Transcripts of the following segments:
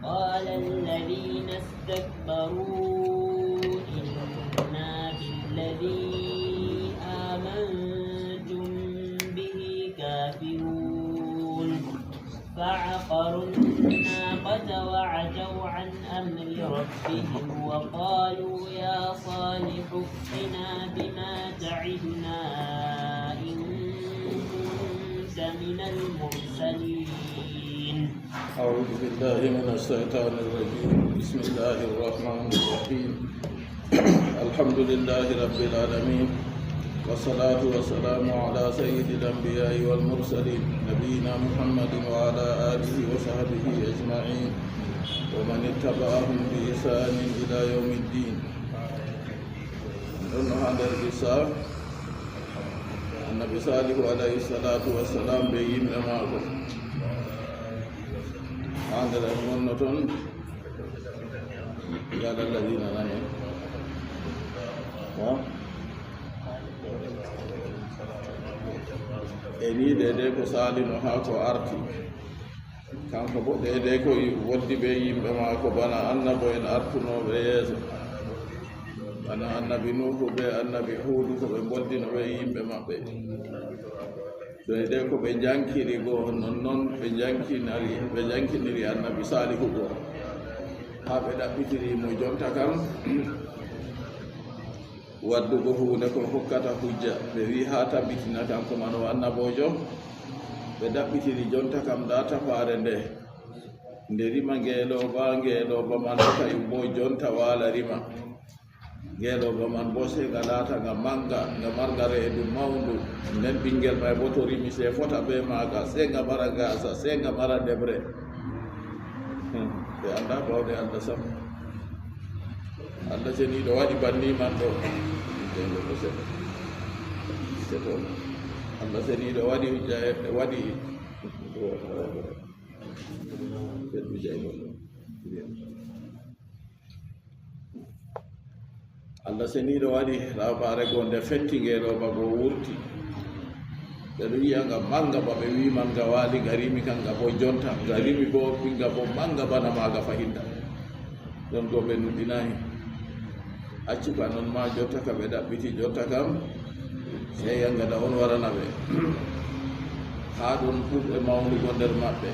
قال الذين استكبروا إنا بالذي آمنتم به كافرون فعقروا الناقة وعتوا عن أمر ربهم وقالوا يا صالح ائتنا بما تعدنا إن كنت من المرسلين. أعوذ بالله من الشيطان الرجيم. بسم الله الرحمن الرحيم. الحمد لله رب العالمين والصلاة والسلام على سيد الأنبياء والمرسلين نبينا محمد وعلى آله وصحبه أجمعين ومن اتبعهم بإحسان إلى يوم الدين. نحن هذا الرسالة النبي صالح عليه الصلاة والسلام بيم معكم عند المنتون يا الذين آمنوا eni dede ko salino ha ko arti kanko bo dede ko woddi be yimɓe ma ko bana annabo en artunoɓe yeeso bana annabi nuhu be annabi huudu ko ɓe boddino ɓe yimɓe maɓɓe dede ko ɓe jankiri goo nonnoon ɓe jankiniri annabi salihu goo ha ɓe ɗaɓɓitiri mo jonta kam waddugo hunde ko hokkata hujja ɓe wi ha tabbitina kanko man o annabojo ɓe ɗaɓɓitiri jonta kam da tafare nde rima ngeeloba man tawi bo jonta wala rima ngeeloba man bo se nga laata nga manga nga marga reedu mawndu nden ɓinguel may bo to rimi se fota be maga se nga mara gasa se nga mara ndeɓre ɓe anda bawde allah sam Allah seniɗo waɗi banni man ɗo dengo seto Allah seniɗo waɗi Allah seniɗo waɗi rabare go nde fetti ngeɗoba go wurti ɓeɗo wiya nga manga ba ɓe wiman nga waali nga rimi kan nga bo jonta nga rimi bo pinga bo manga bana maga fahinda ɗon go ɓe nuɗɗinayi acci ka noon ma jotta ka ɓe ɗaɓɓiti jotta kam sey yangada on warana ɓe ha ɗon ɓurɓe mawnugo nder maɓɓe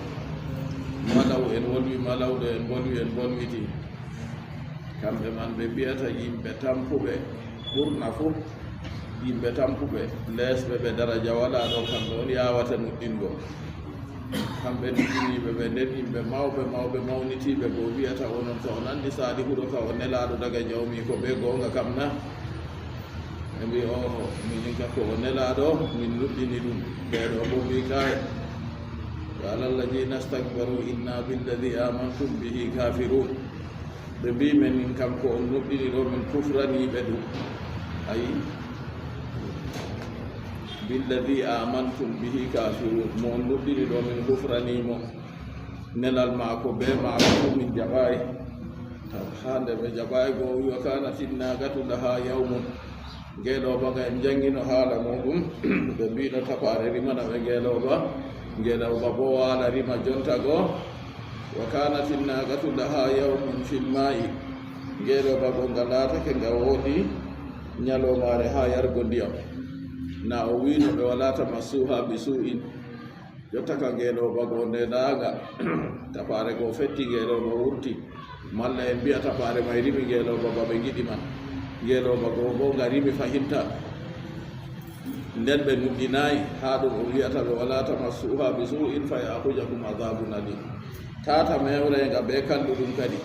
malaw en wolwi malawɗo en bolwiti kamɓe man ɓe mbiyata yimɓe tampuɓe ɓurna fof yimɓe tampuɓe lesɓe ɓe daraja wala ɗo kamɓe on yawata nuɗɗingo kamɓe nuɗɗiniɓe ɓe nden yimɓe mawɓe mawnitiɓe go wiyata onon ka o nandi salihuɗo ka o nelaɗo daga jawmi ko ɓe gonga kam na ɓe mbi oho minin ka ko o nelaɗo min nuɗɗini ɗum ɓeɗo bo mbi kaye qala alladina stakbaru inna billadi amantum bihi kafirun ɓe mbi min kam ko on nuɗɗini ɗo min kufraniɓe ɗum ayi billadi amantum bihi kafirun mo on nuɗɗini ɗo min hufranimo nelal maako be maako ko min jaɓayi ha nde ɓe jaɓayi go wi wa kanati nagatu laha yawmun ngeeɗoba nga en jangino haala muɗum ɓe mbino tapare rimana ɓe ngeeɗoba bo waala rima jonta go wa kanati nagatu laha yawmun fil ma'i ngeeɗoba go nga laatake nga woɗi ñalomare ha yargo ndiyam na o wino ɓe walata masuha bi su'in jotta ka ngeeloba go ndeɗaga tapare go fetti ngeeloba wurti malla en mbiya tapare may rimi ngeeloba ba ɓe giɗi man ngeeloba go bo nga rimi fahinta nden ɓe nuɗɗinayi ha ɗum o wiyata ɓe walata masuha bi su'in fa yahujakum adabun alim tata mewrenga ɓe kalluɗum kadi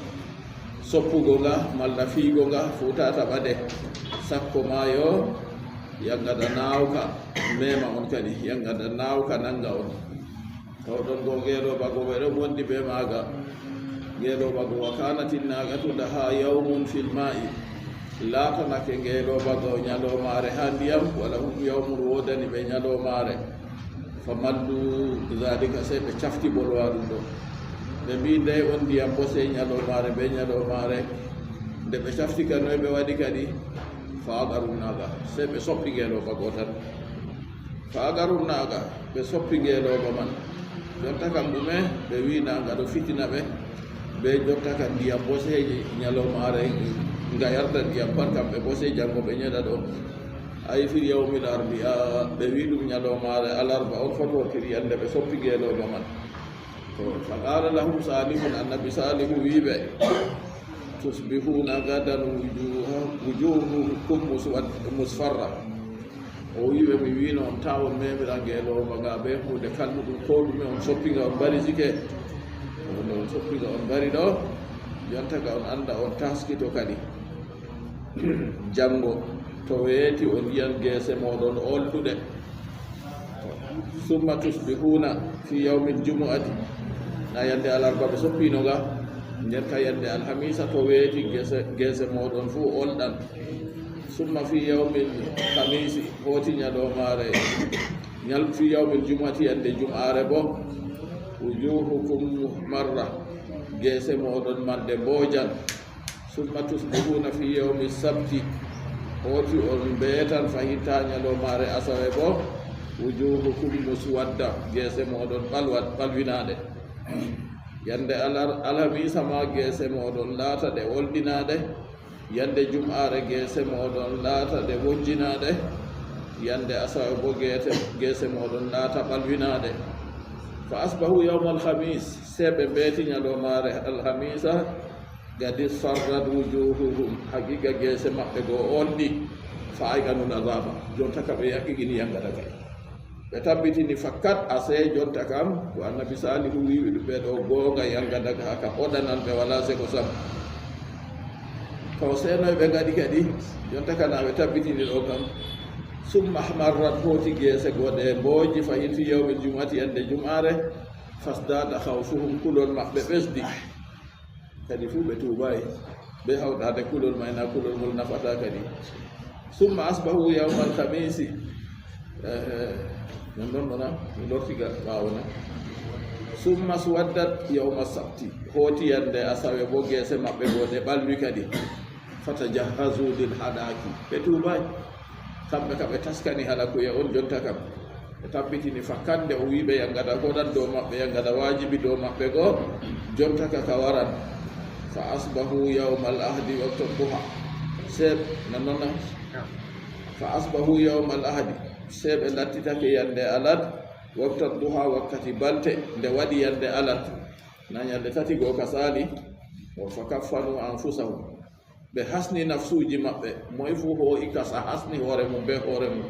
soppugo nga malla fiigo nga fu tata ɓaɗe sakko mayo yangada nawka mema on kadi yangada nawka nanga on taw ɗon go ngeeɗoba go ɓeɗo wondi be maga ngeeɗoba go wa kanati nagatu laha yawmun fil ma'i laatanake ngeeɗoba go ñalomare ha ndiyam wala hum yawmun wodani ɓe ñalomare fa mallu zalika sey ɓe cafti ɓolwa ɗum ɗo ɓe mbi nde on ndiyam bo sey ñalomare ɓe ñalomare nde ɓe cafti ka noy ɓe waɗi kadi faagarunnaga sey ɓe soppi ngeeloba go tan faagarunnaga ɓe soppi ngeeloba man jonta kam ɗume ɓe winaga ɗo fitina ɓe be jotta kan ndiyam boseji ñalowmaare nga yarta ndiyam pat kamɓe bose janngo ɓe ñeɗa ɗo ay fil yawmil arbia ɓe wi ɗum ñalowmaare alarba on fotortiri yande ɓe soppi geeloɗo man to fa qala lahum salihun annabi salihu wiɓe tusbihuna gadan wujuhukum musfarra o wiɓe mi wino on tawon memira ngeeloma nga ɓe hunde kalmuɗum ko ɗume on soppinga on mbari sike on soppinga on mbari ɗo jontaga on anda on taskito kadi janngo to weeti on yiyan geese moɗon olɗuɗe summa tusbihuna fi yawmil jumu'ati na yande alarba ɓe soppinoga nder ka yande alhamisa to weeti geese moɗon fuu olɗan summa fi yawmil hamisi hooti ñalowmaare fi yawmil jumu'ati yande jum'aare bo wujuhukum marra geese moɗon mande mboojan summa tusbihuna fi yawmi sabti hooti on mbeetan fahinta ñalowmaare asawe bo wujuhukum muswadda geese moɗon ɓalwinaɗe yande alhamisa ma geese moɗon laata ɗe wolɗinaɗe yande jum'aare geese moɗon laata ɗe wojjinaɗe yande asawe bo geese moɗon laata ɓalwinaɗe fa asbahu yawma alhamis seɓe mbeeti ñalowmaare alhamisa gadi farrat wujuhuhum haqiqa geese maɓɓe goo olɗi fa ayganun azaba jonta ka ɓe yaqiqini yangata kay ɓe tabbitini fakkat ase jonta kam ko annabi salihu wiwi ɗum ɓe ɗo goonga yangadaga haka oɗanan ɓe wala sego sam ko senoy ɓe gaɗi kadi jonta kana ɓe tabbitini ɗo kam summa marrat hooti geese goɗe mbooji fayin fi yawmil jumati yande jum'aare fasdada hawfuhum kulol maɓɓe ɓesdi kadi fuu ɓe tuubayi ɓe hawɗade kulol mayna kulol ngol nafata kadi summa asbahu yawmal hamisi non ɗon ɗona mi lortiga ɓawona summa suwaddat yawma sabti hooti yande asawe bo geese maɓɓe go ɗe ɓalwi kadi fatajahazu lil haɗaki ɓe tuubayi kamɓe ka ɓe taskani halakuya on jonta kam ɓe tabbitini fakkande o wiɓe yangada koɗan dow maɓɓe yangada wajibi dow maɓɓe goo jonta ka waran fa asbahu yawmal ahdi wakta duha seeɓ nannona fa asbahu yawmal ahdi seeɓe lattitake yande alat wakta duha wakkati balte nde waɗi yande alat na yande tati goo ka saali o fa kaffanu anfusahum ɓe hasni nafsuji maɓɓe moye fuu ho ikasa hasni hoore mum be hoore mum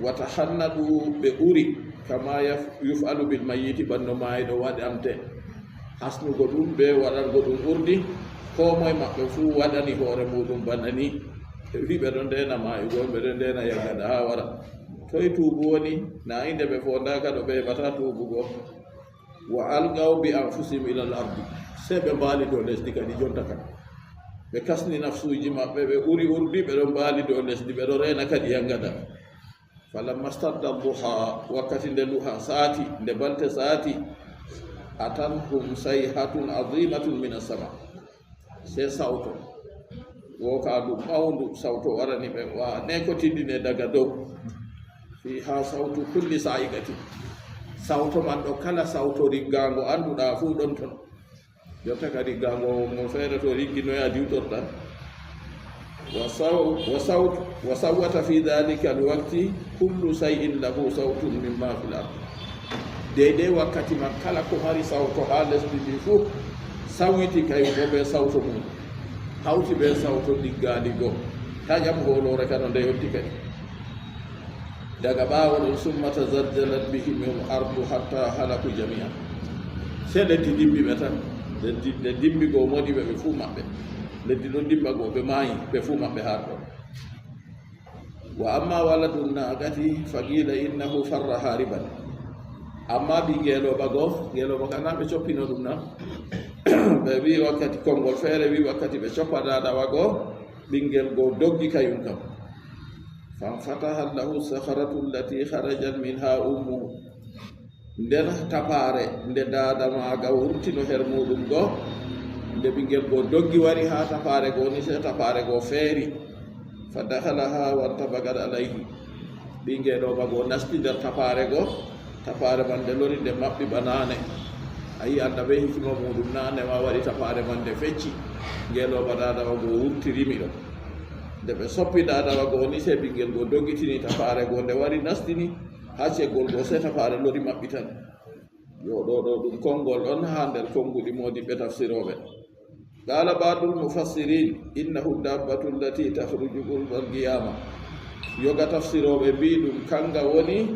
wata hannadu ɓe uri kama yufalu bil mayiti ɓanno maayiɗo waɗante hasnugo ɗum ɓe waɗango ɗum urdi ko moye maɓɓe fuu waɗani hoore muɗum bana ni wi ɓe ɗo ndena maayugo ɓe ɗo ndena yagada ha wara toye tuubu woni na inde ɓe fondaka ɗo ɓe heɓata tuubugo wa algaw bi anfusihim ilal ardi se ɓe mbaali dow lesdi kadi jonta kam ɓe kasni nafsuji maɓɓe ɓe uri urdi ɓe ɗo mbaali dow lesdi ɓe ɗo reena kadi yangada falamma stadda duha wakkati nde duha saati nde balte saati atanhum sayhatun azimatun min assama se sawto woka ɗum ɓawndu sawto warani ɓe wa ne ko tindine daga dow fiha sawtu kulli sa'iqati sawto man ɗo kala sawto riggango annduɗa fuu ɗon ton jonta ka riggango mo feere to rigginoya diwtorɗan wa sawwata fi dhalika alwaqti kullu shay'in lahu sawtun mimma fil ard deydey wakkati man kala ko mari sawto ha lesdi ndi fuu sawiti kayugo ɓe sawto mum hawti ɓe sawto diggandi goo ta jam holore kano nde yotti kadi daga ɓaawo ɗon summa tazalzalat bihimul ardu hatta halaku jamia se leddi dimbi ɓe tan leddi dimbi goo moɗi ɓe fuu maɓɓe leddi ɗon dimba goo ɓe maayi ɓe fuu maɓɓe har ɗon wa amma waladun naagati faqila innahu farra hariban amma bi ngeeloɓa goo ngeeloɓa kana ɓe coppino ɗum na ɓe wi wakkati konngol feere wi wakkati ɓe coppaɗaɗawa goo ɓinngel goo doggi kayum kam fanfataha lahu saharatu allati harajat minha ummuhu nder tapare nde dada maga wurtino her muɗum goo nde ɓinngel goo doggi wari ha tapare goo ni se tapare goo feeri fa dahalaha wantabagat alayhi ɓingeɗoɓa goo nasti nder tapare goo tapare man nde lori nde maɓɓi ɓanane ayi anda ɓe hikima muɗum nane ma waɗi tafare man nde fecci ngeloba dadawa go wurtirimi ɗo nde ɓe soppi dadawa go ni se ɓinguel go doggitini tafare go nde wari nastini ha ceggol go se tafare lori maɓɓitan yo ɗo ɗum konngol on ha nder konnguɗi modiɓɓe tafsiroɓe qala ba'dul mufassirin innahu dabbatu allati takhruju qurba al-qiyama yoga tafsiroɓe mbi ɗum kanga woni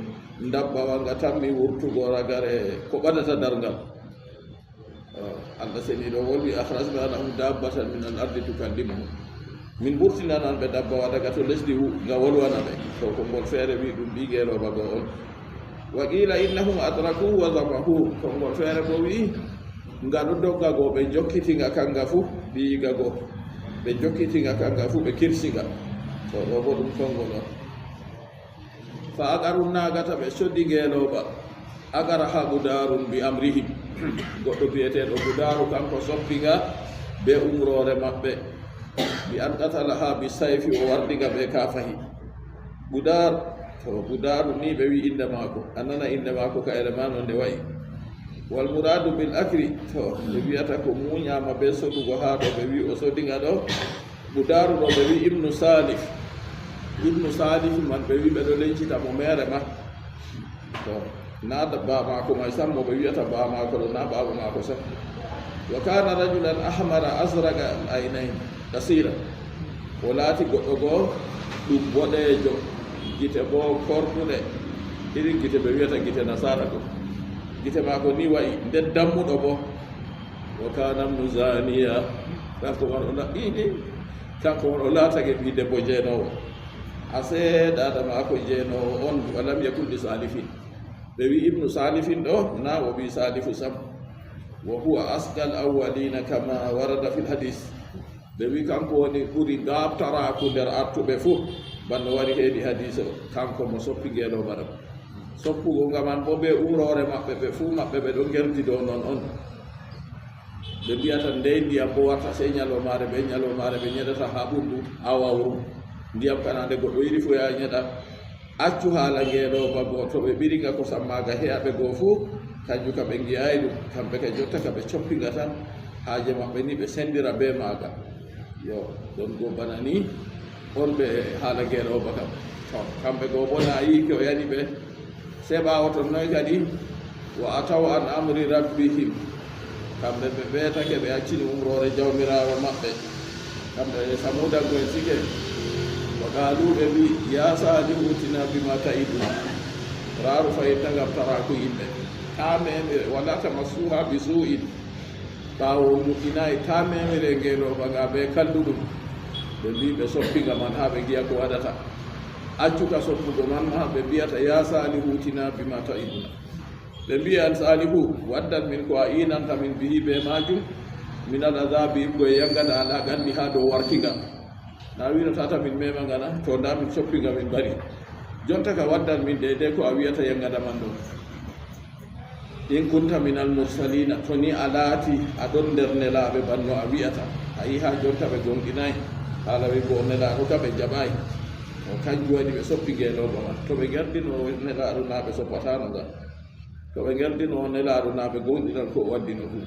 dabbawa nga tammi wurtugo ragare ko ɓadata dargal Allah seni ɗo wolwi akhrajna lahum dabbatan min al-ardi tukallimuhum min ɓurtinanan ɓe dabbawa daga to lesdi nga wolwana ɓe to konngol feere wi ɗum ɓigeeroba go on wa qila innahum adraku wa zabahu konngol feere bo wi nga ɗo dogga go ɓe jokkitinga kanga fu ɓiyiga go ɓe jokkitinga kanga fu ɓe kirsiga to ɗo bo ɗum konngol on fa agaru nagata ɓe soddi ngeeloba agara ha budarun bi amrihim goɗɗo biyeteɗo budaru kanko soppinga be umrore maɓɓe bi an qatalaha bi sayfi o wardiga ɓe ka fahi budar to budaru ni ɓe wi inde maako annana inde maako ka élément no nde wayi wal muradu bil akri to ɓe wiyata ko muñama be sodugo ha ɗo ɓe wi o sodinga ɗo budaru ɗo ɓe wi ibnu salif man ɓe wi ɓeɗo lencita mo mere ma to na ba mako may sammo ɓe wiyata ba mako ɗo na baba mako sam wa kana rajulan ahmara azraga al aynayn kasira o laati goɗɗo goo ɗum boɗeejo gite bo korɗuɗe irin gite ɓe wiyata gite nasara ɗo gite mako ni wayi nden dammuɗo bo wa kana ibnu zaniya kanko on o laatake ɓi debbo jeenowo ase dada mako jeenowo on walam yakun li salifin ɓe wi ibnu salifin ɗo na o wi salifu sam wa huwa asgal awwalina kama warada fil hadis ɓe wi kanko woni ɓuri gabtaraku nder artuɓe fof banno wari heedi hadis o kanko mo soppi ngeeloba ɗo soppugo ngaman bo ɓe umrore maɓɓe ɓe fuu maɓɓe ɓe ɗo gerdi dow noon on ɓe mbiyata nde ndiyam bo warta sey ñalomare ɓe ñeɗata ha ɓundu ha wawru ndiyam kana nde goɗɗo yiɗi fo ya ñeɗa accu haala ngeeloba go to ɓe ɓiriga ko sammaga heyaɓe goo fuu kanjum ka ɓe ngiyayi ɗum kamɓe ka jotta ka ɓe coppinga tan haaje maɓɓe ni ɓe sendira be maaga yo ɗon go bana ni on ɓe haala ngeeloba kam to kamɓe goo bo na yi ke o yani ɓe se ɓaawa ton noy kadi wa ataw an amri rabbihim kamɓe ɓe ɓeetake ɓe accini umrore jawmirawo maɓɓe kamɓe samudanko en sike wa qalu ɓe mbi ya salihu utina bima taiduna raaru fayinta ngam taraku yimɓe tamemire wala tamassuha bi su'in ɓaawo muɗɗinayi tamemire ngeeloba nga ɓe kalluɗum ɓe mbi ɓe soppinga man ha ɓe giya ko waɗata accuka soppugo man ha ɓe mbiyata ya salihu utina bima taiduna ɓe mbiya an salihu waddan min ko a inanta min bihi ɓe majum min al adabi koye yangana ala gandi ha dow wartiga na winotata min mema ngana to nda min soppinga min mbari jonta ka waddan min deydey ko a wiyata yangana man ɗo in kunta min al mursalina to ni a laati aɗon nder nelaɓe banno a wiyata a yi ha jonta ɓe gonɗinayi haala ɓe bo nelaɗo ka ɓe jaɓayi o kanjum waɗi ɓe soppi ngeeloba man to ɓe gerdino nelaɗo na ɓe soppatano nga to ɓe gerdino nelaɗo na ɓe gonɗinan ko waddino ɗum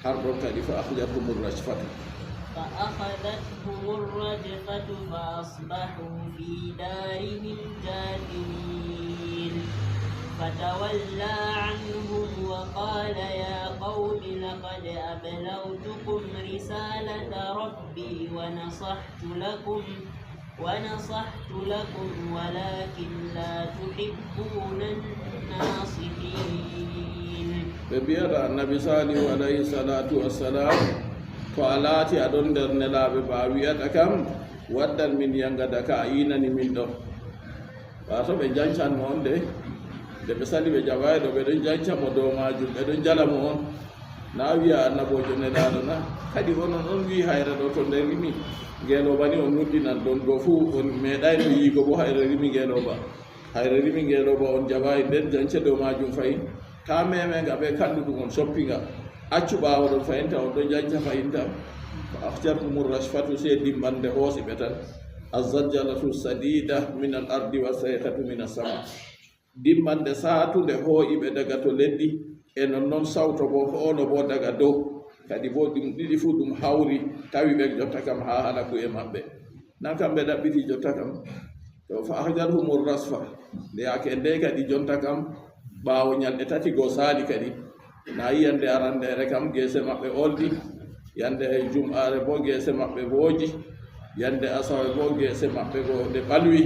har ɗon kadi fa akhjathum rajfatu فأخذتهم الرجفة فأصبحوا في دارهم جاثمين فتولى عنهم وقال يا قوم لقد أبلغتكم رسالة ربي ونصحت لكم ولكن لا تحبون الناصحين. ببيرا النبي صالح عليه الصلاة والسلام to a laati aɗon nder nelaaɓe ba wiyata kam waddan min yangada ka a yinani min ɗo wato ɓe jancanmo on de ɓe sali ɓe jaɓayi ɗo ɓeɗon jancamo dow majum ɓeɗon jalamo on na wiya annabojo nelaaɗo na kadi onon on wi hayra ɗo to nder rimi ngeeloba ni on nuddinan ɗon go fuu on meeɗayno yiigo bo hayra rimi ngeeloba on jaɓayi nden jance dow majum fayi ta memega ɓe kalluɗum on soppinga accu ɓaawo ɗon fayinta on ɗon janca fayinta fa akhjartumur rashfatu se dimbande hoosi ɓe tan azzajjalatu sadida min al ardi wa sayhatu min as-sama dimbande saatude hooƴi ɓe daga to leddi e non sawto bo ko ono bo daga dow kadi bo ɗum ɗiɗi fuu ɗum hawri tawi ɓe jotta kam ha halaku e maɓɓe nan kamɓe ɗaɓɓiti jotta kam to fa ahjarhumur rasfa nde yake nde kadi jonta kam ɓaawo ñalɗe tati go saali kadi na yi yande arandere kam geese maɓɓe oldi yande jum'are bo geese maɓɓe booji yande asawe bo geese maɓɓe go nde ɓalwi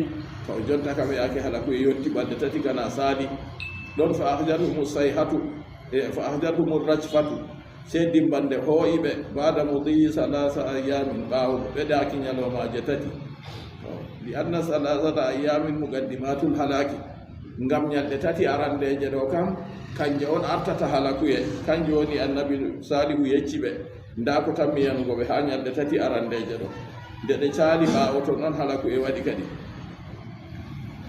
to jonta kam yake halaku e yotti balɗe tati kana saali ɗon fa ahjarhumu sayhatu e fa ahjarhumu rajfatu se dimbande hooyiɓe bada mudiyi salasa ayamin ɓaawo ɓeɗaki ñalomaje tati li anna salasata ayamin mugaddimatul halaki ngam ñalɗe tati arandeje ɗo kam kanje on artata halakuye kanje woni annabi salihu yecci ɓe nda ko tan mi yanugoɓe ha ñalɗe tati arandeje ɗo nde ɗe caali ɓaawo to noon halakuye waɗi kadi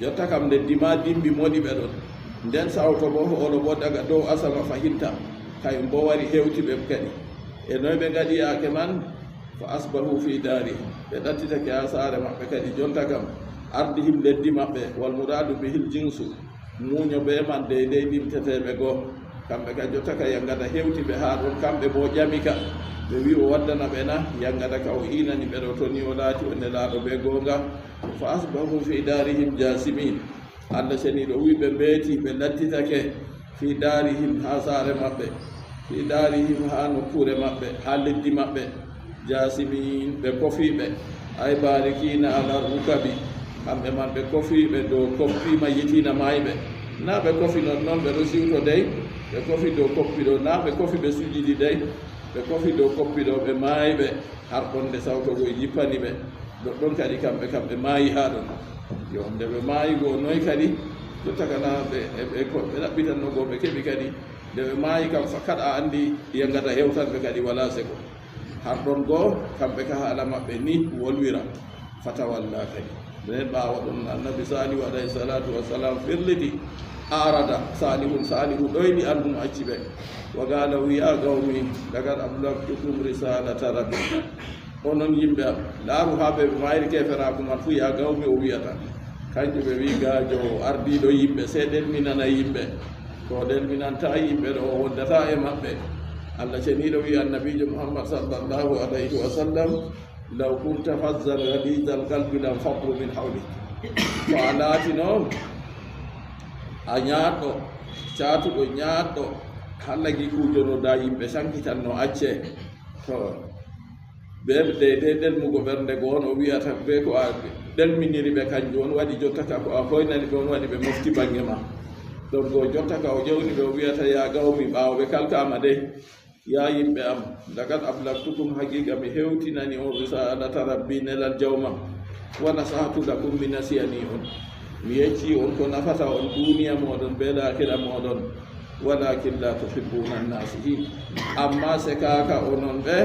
jotta kam nde dima dimbi moɗi ɓe ɗon nden sawto bo ono bo daga dow asama fahinta kayum bo wari hewtiɓe kadi e noy ɓe gaɗi yaake man fa asbahu fi dari ɓe ɗattitake ha saare maɓɓe kadi jonta kam ardi him leddi maɓɓe wal muradu bihil jinsu muño be man deydey ɗimteteɓe goo kamɓe ka jotta ka yangata hewtiɓe ha ɗon kamɓe bo ƴamika ɓe wi o waddana ɓe na yangata ka o inani ɓe ɗo to ni o laati o nelaɗo ɓe gonga fa asbahu fi darihim jasimin allah ceniɗo wi ɓe mbeeti ɓe lattitake fi darihim ha saare maɓɓe fi darihim ha nokkure maɓɓe ha leddi maɓɓe jasimin ɓe kofiɓe ay barikina ala rukabi kamɓe man ɓe kofiɓe dow koppima yitina mayɓe na ɓe kofi non noon ɓe ɗo siwto dey ɓe kofi dow koppi ɗo na ɓe kofi ɓe sujidi dey ɓe kofi dow koppi ɗo ɓe mayɓe har ɗon nde sawtogo jippani ɓe ɗoɗɗon kadi kamɓe kam ɓe maayi ha ɗon yo nde ɓe maayi go noy kadi jotta kana ɓe ɗaɓɓitannogo ɓe keɓi kadi nde ɓe maayi kam fakkat a andi yangata hewtanɓe kadi wala sego har ɗon goo kamɓe ka haala maɓɓe ni wolwira fatawalla kadi nden ɓaawa ɗum annabi salihu alayhi salatu wassalam firliti arada salihu ɗoyni almum acci ɓe wa gala wiya gawmi dagat ablagtukum risalata rabbi onon yimɓe am laaru ha ɓe mayri keferaku man fu ya gawmi o wiyata kanƴe ɓe wi gajo ardiɗo yimɓe se ɗelminana yimɓe to ɗelminanta yimɓe ɗo o woddata e maɓɓe allah ceniɗo wi annabijo muhammad sallllahu alayhi wa sallam law kunta fazzan ghalizal qalbi lam faddu min hawlik to a laati noon a ñaɗɗo catuɗo ñaɗɗo hallagi kujonoda yimɓe sankitanno acce to ɓe deydey ɗelmugo ɓernde go on o wiyata ɓe ko a ɗelminiri ɓe kanjum on waɗi jotta ka ko a hoynani ɓe on waɗi ɓe mofti bange ma ɗon go jotta ka o ƴewni ɓe o wiyata ya gawmi ɓaawo ɓe kalkama de ya yimɓe am dagat ablagtukum haqiqa mi hewtinani on risalata rabbi nelal jawmam wa nasahatu lakum mi nasiyani on mi yecci on ko nafata on duniya moɗon be lakira moɗon walakin la tuhibbuna nnasihin amma se kaka onon ɓe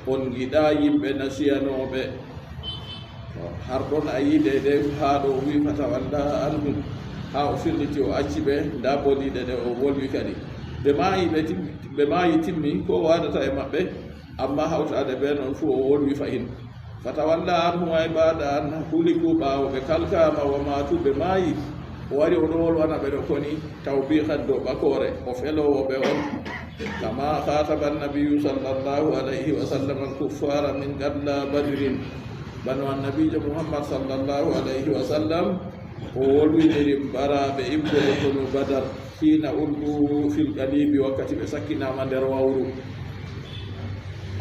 on giɗa yimɓe nasiyanoɓe har ɗon a yi deydey ha ɗo wi fatawalla anhum ha o firliti o acci ɓe nda boliɗe ɗe o wolwi kadi ɓe maayi timmi ko waɗata e maɓɓe amma hawtade ɓe noon fuu o wolwi fayin fatawalla anhum ay mbaɗa an huliku ɓaawo ɓe kalkama wa matu ɓe maayi o wari oɗo wolwana ɓe ɗo koni tawbihan dow ɓakore o felowoɓe on kama khataba annabiyu sallllahu alayhi wa sallam alkuffara min qabla badrin bano annabijo muhammad sallllahu alayhi wa sallam o wolwiniri mbaraɓe immɓe kono badar hina ulgu fil qalibi wakkati ɓe sakkinama nder wawru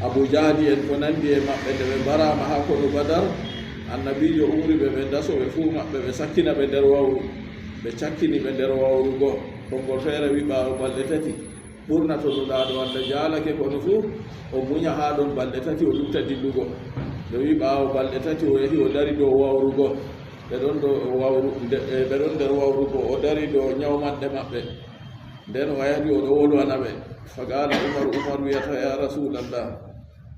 abou jahli en ko nandi e maɓɓe nde ɓe mbarama ha kono badar annabijo umri ɓe ɓe dasoɓe fuu maɓɓe ɓe sakkina ɓe nder wawru ɓe cakkini ɓe nder wawru go konngol feere wi ɓaawo balɗe tati ɓurna to ɗuɗaɗo walla jaalake kono fuu o muña ha ɗon balɗe tati o lutta dillugo ɓe wi ɓaawo balɗe tati o yehi o dari dow wawru go ɓe ɗon nder wawru go o dari dow ñawmanɗe maɓɓe nden o yahdi oɗo wolwana ɓe fagala umar wiyata ya rasulallah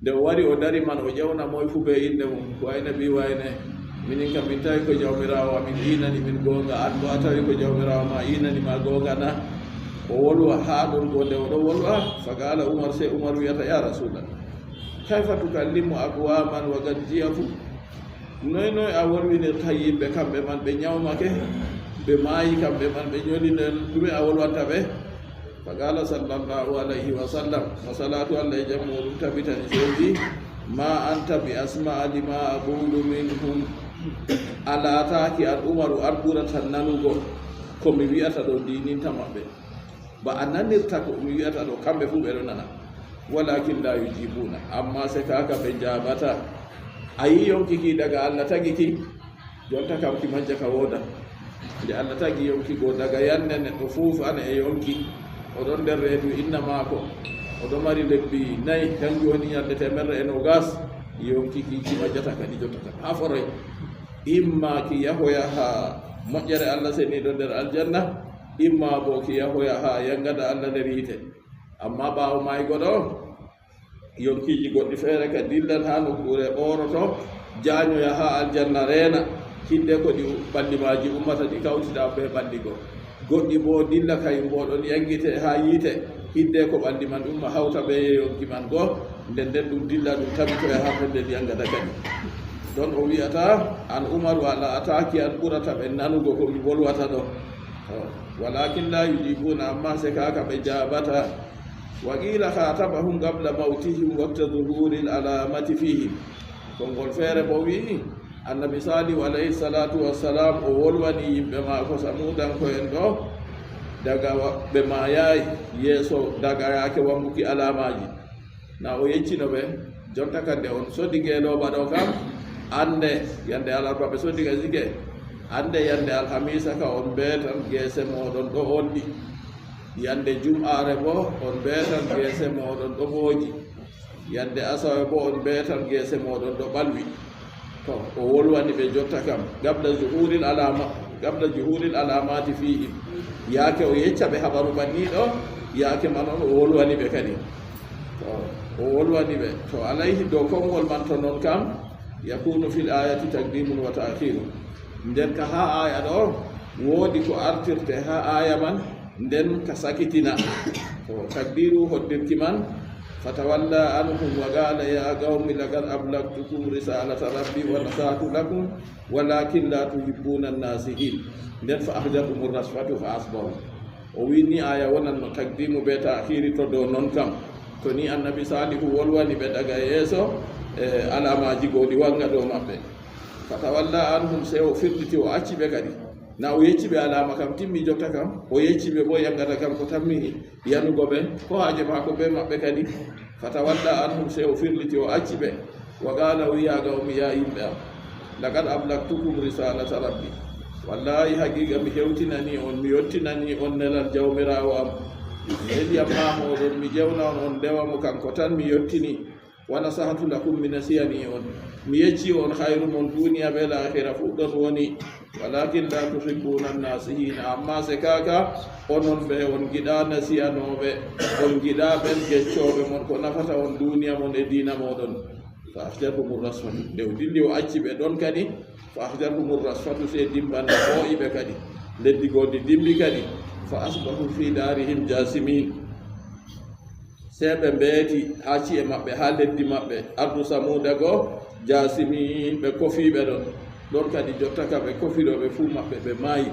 nde o wari o dari man o ƴewna moye fu ɓe inde mum wayne ɓi wayne minin kam min tawi ko jawmirawo amin inani min gonga an bo a tawi ko jawmirawo ma inani ma gonga na o wolwa ha ɗon go nde oɗo wolwa fagala umar se umar wiyata ya rasulallah kayfa tukallimu aqwaman wa gad jiyafu noy a wolwinirta yimɓe kamɓe man ɓe ñawmake ɓe maayi kamɓe man ɓe ñolinen ɗume a wolwanta ɓe فقال صلى الله عليه وسلم وصلاة الله جمهور تبتا سيدي ما أنت بأسماء لما أقول منهم على تاكي الأمر أربورة النانوغو كم بيئة دو دينين تمامي بأننا نرتكو بيئة دو كم بفو بلوننا ولكن لا يجيبون أما سكاك بجابتا أي يوم كي دقا الله تاكي jonta kam ki majja ka woda de Allah tagi yonki go daga yanne ne do fuf ana e yonki o don der redu inna mako o do mari lebbi nay tan joni yande temerre e no gas yonki ki majjata ka di jonta ka aforoy imma ki yahoya ha mojjere Allah seni do der aljanna imma bo ki yahoya ha yangada Allah der yite amma baawo may godo yonki ji goddi fere ka dillan ha no kure oroto jaño ya ha aljanna rena hidde ko di bandimaji ummata di kawtida be bandigo goddi bo dilla kay bodon yangite ha yite hidde ko bandi man umma hawta be yonki man go den dum dilla dum tabito e hafende di anga dagani don o wiata an umar wala ataki an burata be nanugo ko mi bolwata do walakin la yujibuna amma se kaka be jabata wa qila khatabahum qabla mautihim waqta dhuhuril alamati fihim kongol fere bo wi annabi salih alayhi salatu wassalam o wolwani yimɓe ma ko samudan ko en ɗo daga ɓe mayayi yeeso daga yake wammuki alamaji na o yeccino ɓe jonta kande on soddi geeɗoɓa ɗo kam ande yande alarba ɓe soddi ga sige ande yande alhamisa ka on beetan geese moɗon ɗo olɗi yande jum'are bo on beetan geese moɗon ɗo mooji yande asawe bo on beetan geese moɗon ɗo ɓalwi to o wolwani ɓe jotta kam gabda juhuril alamati fihi yaake o yecca ɓe habaru banni ɗo yaake man on o wolwani ɓe kadi to o wolwani ɓe to alayhi dow konngol man to noon kam yakunu fil ayati taqdimun wa ta'khirun nden ka ha aya ɗo woodi ko artirte ha aya man nden ka sakitina to taqdiru hoddirki man فتولى عنهم وقال يا قوم لقد أبلغتكم رسالة ربي ونصحت لكم ولكن لا تحبون الناصحين nden فأخذتهم الرجفة فأصبحوا o winni aya wonan no taqdimu be ta'khiri to do non kam to ni annabi salihu wolwani be daga yeso alamaji godi wanga do mabbe fatawalla anhum se o firditi o acci be kadi na o yecci be alama kam timmi jotta kam o yecci be bo yangata kam ko tammi yanugo be ko haaje mako be mabbe kadi fatawalla anhum se o firliti o acci be wa qala ya qawmi ya yimɓe am laqad ablagtukum risalata rabbi wallahi haqiqa mi hewtinani on mi yottinani on nelal jawmirawo am eliyam mamoɗon mi jewna on ndewamo kanko tan mi yottini wa nasahatu lakum mi nasiyani on mi yecci on hayru mon duniya be lahira fu ɗon woni walakin la tuhibbuna annasihina amma se kaka onon ɓe on giɗa nasiyanoɓe on giɗa ɓen geccoɓe mon ko nafata on duniya mon e dina moɗon fa ahjarhum rasfatu ndew dilli o acci ɓe ɗon kadi fa ahjarhum rasfatu se dimbande ɓooyiɓe kadi leddi gondi dimbi kadi fa asbahu fi darihim jasimin seɓe mbeeti ha ci'e maɓɓe ha leddi maɓɓe ardu samuda go jasimin ɓe kofiɓe ɗon ɗon kadi jotta ka ɓe kofiɗoɓe fuu maɓɓe ɓe maayi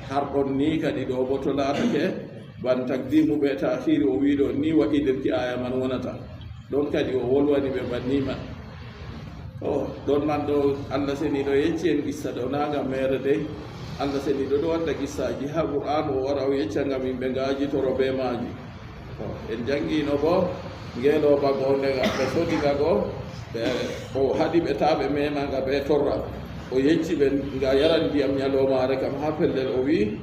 har ɗon ni kadi ɗo bo to laatake ban taqdimu ɓe ta'khiri o wiɗo ni waɗidirki aya man wonata ɗon kadi o wolwani ɓe banni man o ɗon man ɗo Allah seni ɗo yecci en qissa ɗo naga mere dey Allah seni ɗo ɗo wadda qissaji ha qur'an o wara o yecca ngam yimɓe ngajitoro be maji en jangino bo ngeɗoba go ndega ɓe sodiga go ɓe o haɗi ɓe taɓe memaga ɓe torra o yecci ɓe nga yaran ndiyam ñalomare kam ha pellel o wi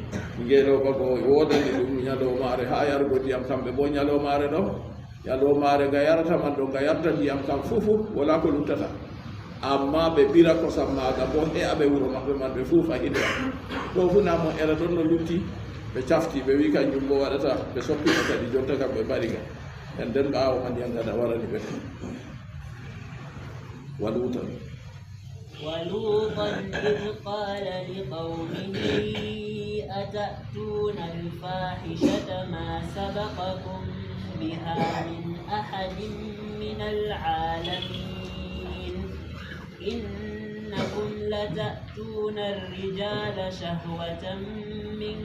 ngeɗoba go wodani ɗum ñalomare ha yargo ndiyam kamɓe bo ñalomare ɗo ñalomare nga yarata man ɗo nga yarta ndiyam kam fufu wala ko luttata amma ɓe ɓira kosam maga bo e aɓe wuro maɓɓe man ɓe fuufa hidde ɗo fu namo era ɗon no lutti ɓe cafti ɓe wi kanjum bo waɗata ɓe soppino kadi jonta kam ɓe mbariga en nden ɓaawo man yangada warani ɓe walutan ولوطا إذ قال لقومه أتأتون الفاحشة ما سبقكم بها من أحد من العالمين إنكم لتأتون الرجال شهوة من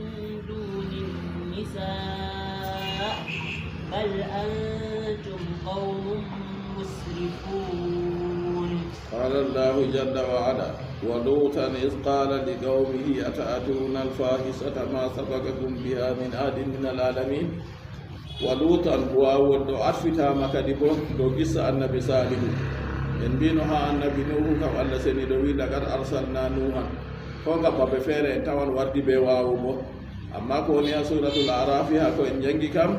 دون النساء بل أنتم قوم مسرفون. قال الله جل وعلا ولوطا إذ قال لقومه أتأتون الفاحشة ما سبقكم بها من أحد من العالمين. ولوطا هو أرفتا مكدبون دو قصة النبي صالح en mbino ha annabi nuhu kam Allah seni do wi laqad arsalna nuha ko ngam babe fere en tawan wardi be wawugo amma ko ni suratul araf ha ko en jangi kam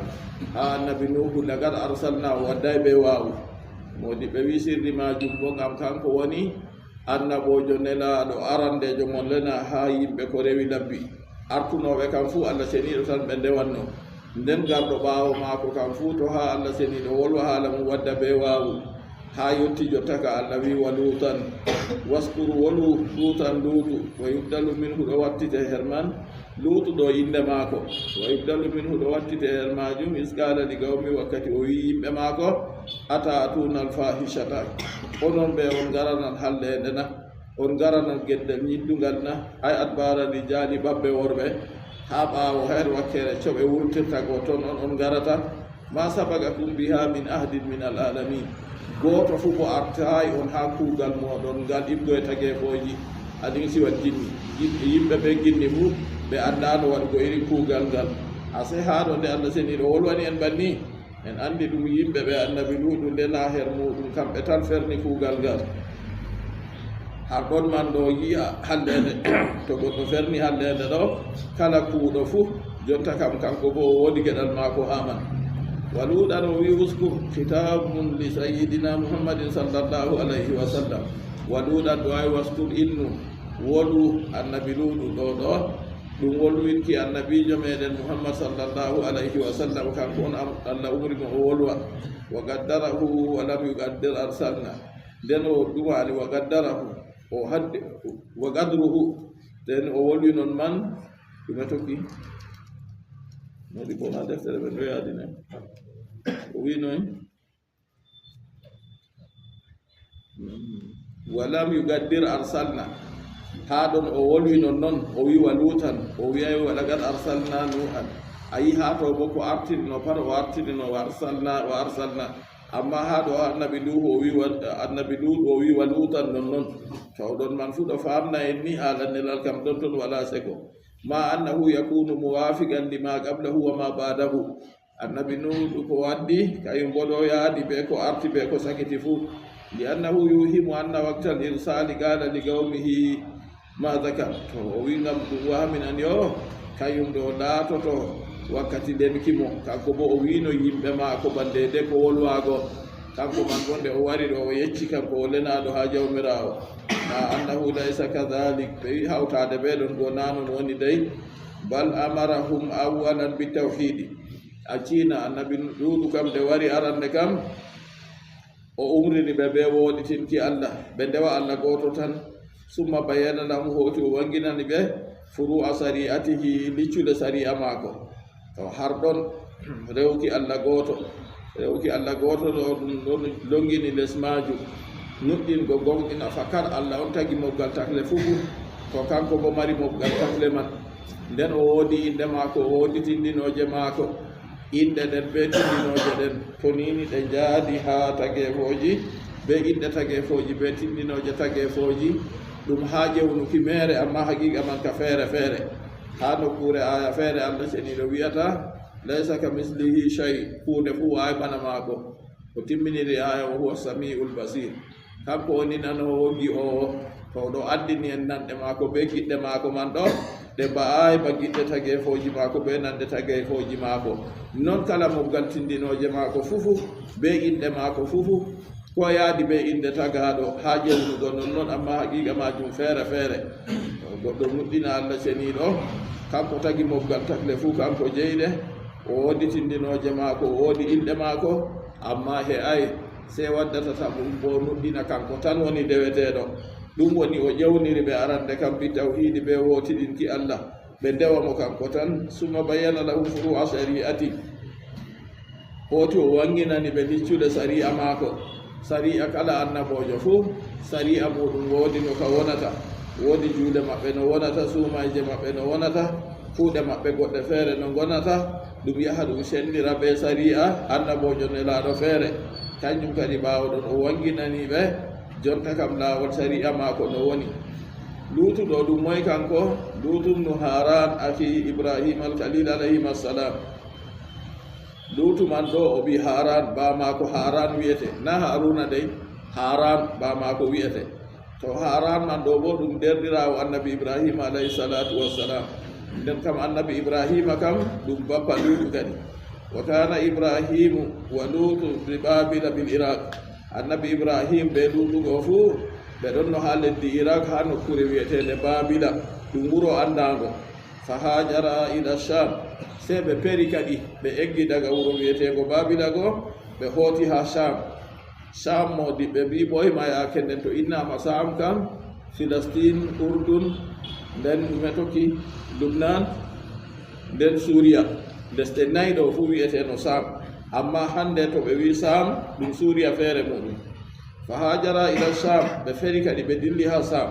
ha annabi nuhu laqad arsalna wadday be wawu modi be wi sirri majum bo ngam kanko woni annabojo nelaɗo arandejo mon lena ha yimɓe ko rewi labbi artunoɓe kam fuu Allah seniɗo tan ɓe ndewanno nden garɗo ɓaawo maako kam fuu to ha Allah seniɗo wolwa haala mum wadda be wawu ha yetti jottaka Allah wi wa lutan waskuru wolu lutan luutu wa yubdalu minhu ɗo wattite herman luutu ɗo inde maako wa yubdalu minhu ɗo wattite her majum iskala ɗi gawmi wakkati o wi yimɓe maako ata atuna alfahishata onon ɓe on garanan hallede na on garanan geddel ñiddungal na ay adbarani jaali babɓe worɓe ha ɓaawo her wakkere coɓe wurtirta go toon on garata ma sabagakum biha min ahdin min alalamin goto fu ko artayi on ha kuugal moɗon ngal ibdo e tagefoji adin siwat jinni yimɓe ɓe ginni fu ɓe andano waɗugo iri kuugal ngal ase ha ɗo nde Allah seniɗo wolwani en banni en andi ɗum yimɓe ɓe annabi luuɗu ndena her muɗum kamɓe tan ferni kuugal ngal har ɗon man ɗo yiya hallede to goɗɗo ferni hallede ɗo kala kuuɗo fu jonta kam kanko bo woodi geɗal maako haman waluɗan o wi uskur kitabun li sayidina muhammadin sallllahu alayhi wa sallam waluɗan ɗo ay waskur innu wolu annabi luuɗu ɗo ɗo ɗum wolwinki annabijo meɗen muhammad sallllahu alayhi wa sallam kanko on Allah umrimo o wolwa wa gaddarahu wa lam yugaddir arsalna nden o ɗumani wa gaddarahu o hadde wa gadruhu nden o wolwi non man ɗume tokki modi bona deftere ɓe ndoyadine o wi noy wa lam yugaddir arsalna ha ɗon o wolwi non noon o wi wa lutan o wiyay wa laqad arsalna nuhan ayi ha to bo ko artirino pat o artirino wa arsalna amma ha ɗo annabi luhu o wi annabi luhu o wi wa lutan non noon taw ɗon man fu ɗo famna en ni haala nelal kam ɗon toon wala seko ma annahu yakunu muwafiqan lima qablahu wa ma ba'dahu annabi nuhu ko waddi kayum boɗo yaadi ɓe ko arti ɓe ko sakiti fu li annahu yuhimu anna waqtal irsali qala li qawmihi ma zakar to o wi ngam ɗum waminan yo kayum ɗo laatoto wakkati ndenkimo kanko bo o wino yimɓe maako bande de ko wolwago kanko man gonde o wari ɗo o yecci kanko o lenaɗo ha jawmirawo ma annahu laysa kadhalik ɓe wi hawtade ɓe ɗon go nanon woni dey bal amarahum awalan bitawhidi a ciina annabi ɗuɗu kam de wari arande kam o umrini ɓe ɓe woɗitinki Allah ɓe ndewa Allah goto tan summa bayyana lahum hoti o wanginani ɓe furu a sari'atihi liccude sari'a maako to har ɗon rewki Allah goto ɗo ɗum longini les maju nuɗɗingo gonɗina fakar Allah on tagi mobgal takle fufu to kanko bo mari mobgal takle man nden o woodi inde maako o woodi tindinoje maako inde ɗen be tindinoje ɗen to nini ɗe jaadi ha tagefoji be inde tagefoji be tindinoje tagefoji ɗum ha jewnuki mere amma haqiqa man ka feere feere ha nokkure aya feere Allah seniɗo wiyata laysa ka mislihi shay hunde fu wawi bana maako ko timminiri aya o huwa samiul basir kanko woni nanowo gi'owo to ɗo addini en nanɗe maako be giɗɗe maako man ɗo ɗe mba'ayi ba giɗɗe tagefoji maako be nande tagefoji maako non kala mobgal tindinoje maako fufu be inɗe maako fufu ko yaadi be inde tagaɗo ha jewnugo non noon amma haqiqa majum feere feere goɗɗo nuɗɗina Allah seniɗo kanko tagi mobgal takle fu kanko jeyɗe o woodi tindinoje maako o woodi inɗe maako amma he ay se waddata ɗum bo nuɗɗina kanko tan woni deweteɗo ɗum woni o ƴewniri ɓe arande kam bi tawhidi ɓe wotiɗinki Allah ɓe ndewamo kanko tan summa bayyana lahum furu'a shari'ati hoti o wanginani ɓe liccude sari'a maako sari'a kala annabojo fu sari'a muɗum woodi no ka wonata woodi juuɗe maɓɓe no wonata suumayje maɓɓe no wonata kuuɗe maɓɓe goɗɗe feere no gonata ɗum yaha ɗum sendira ɓe sariya annabojo nelaɗo feere kañum kadi ɓaawɗon o wanginani ɓe jonta kam laawol sariya maako no woni. luutu ɗo ɗum moy kanko luutu bnu haran aki ibrahima alkalil alayhima assalam. luutu man ɗo o ɓi haran ba maako haran wiyete, na haruna dey, haran ba maako wiyete. to haran man ɗo bo ɗum derɗirawo annabi ibrahima alayhi salatu wassalam. nden kam annabi ibrahima kam ɗum bappa luutu kadi. wa kana ibrahimu wa luutu bi babila bil iraq. annabi ibrahim ɓe luutu go fuu ɓe ɗon no ha leddi iraq ha nokkure wiyetede babila ɗum wuro andago. fa hajara ila sham, se ɓe peri kadi ɓe eggi daga wuro wiyetego babila go ɓe hooti ha sham. sham modi ɓe mbi ɓoyma yake nden to innama sham kam philistine, urdun, nden ɗume tokki lubnan, nden suria. lesɗe nayi ɗo fu wiyeteno sham, amma hande to ɓe wi sham ɗum suria feere muɗum. fa hajara ila sham, ɓe feri kadi ɓe dilli ha sham.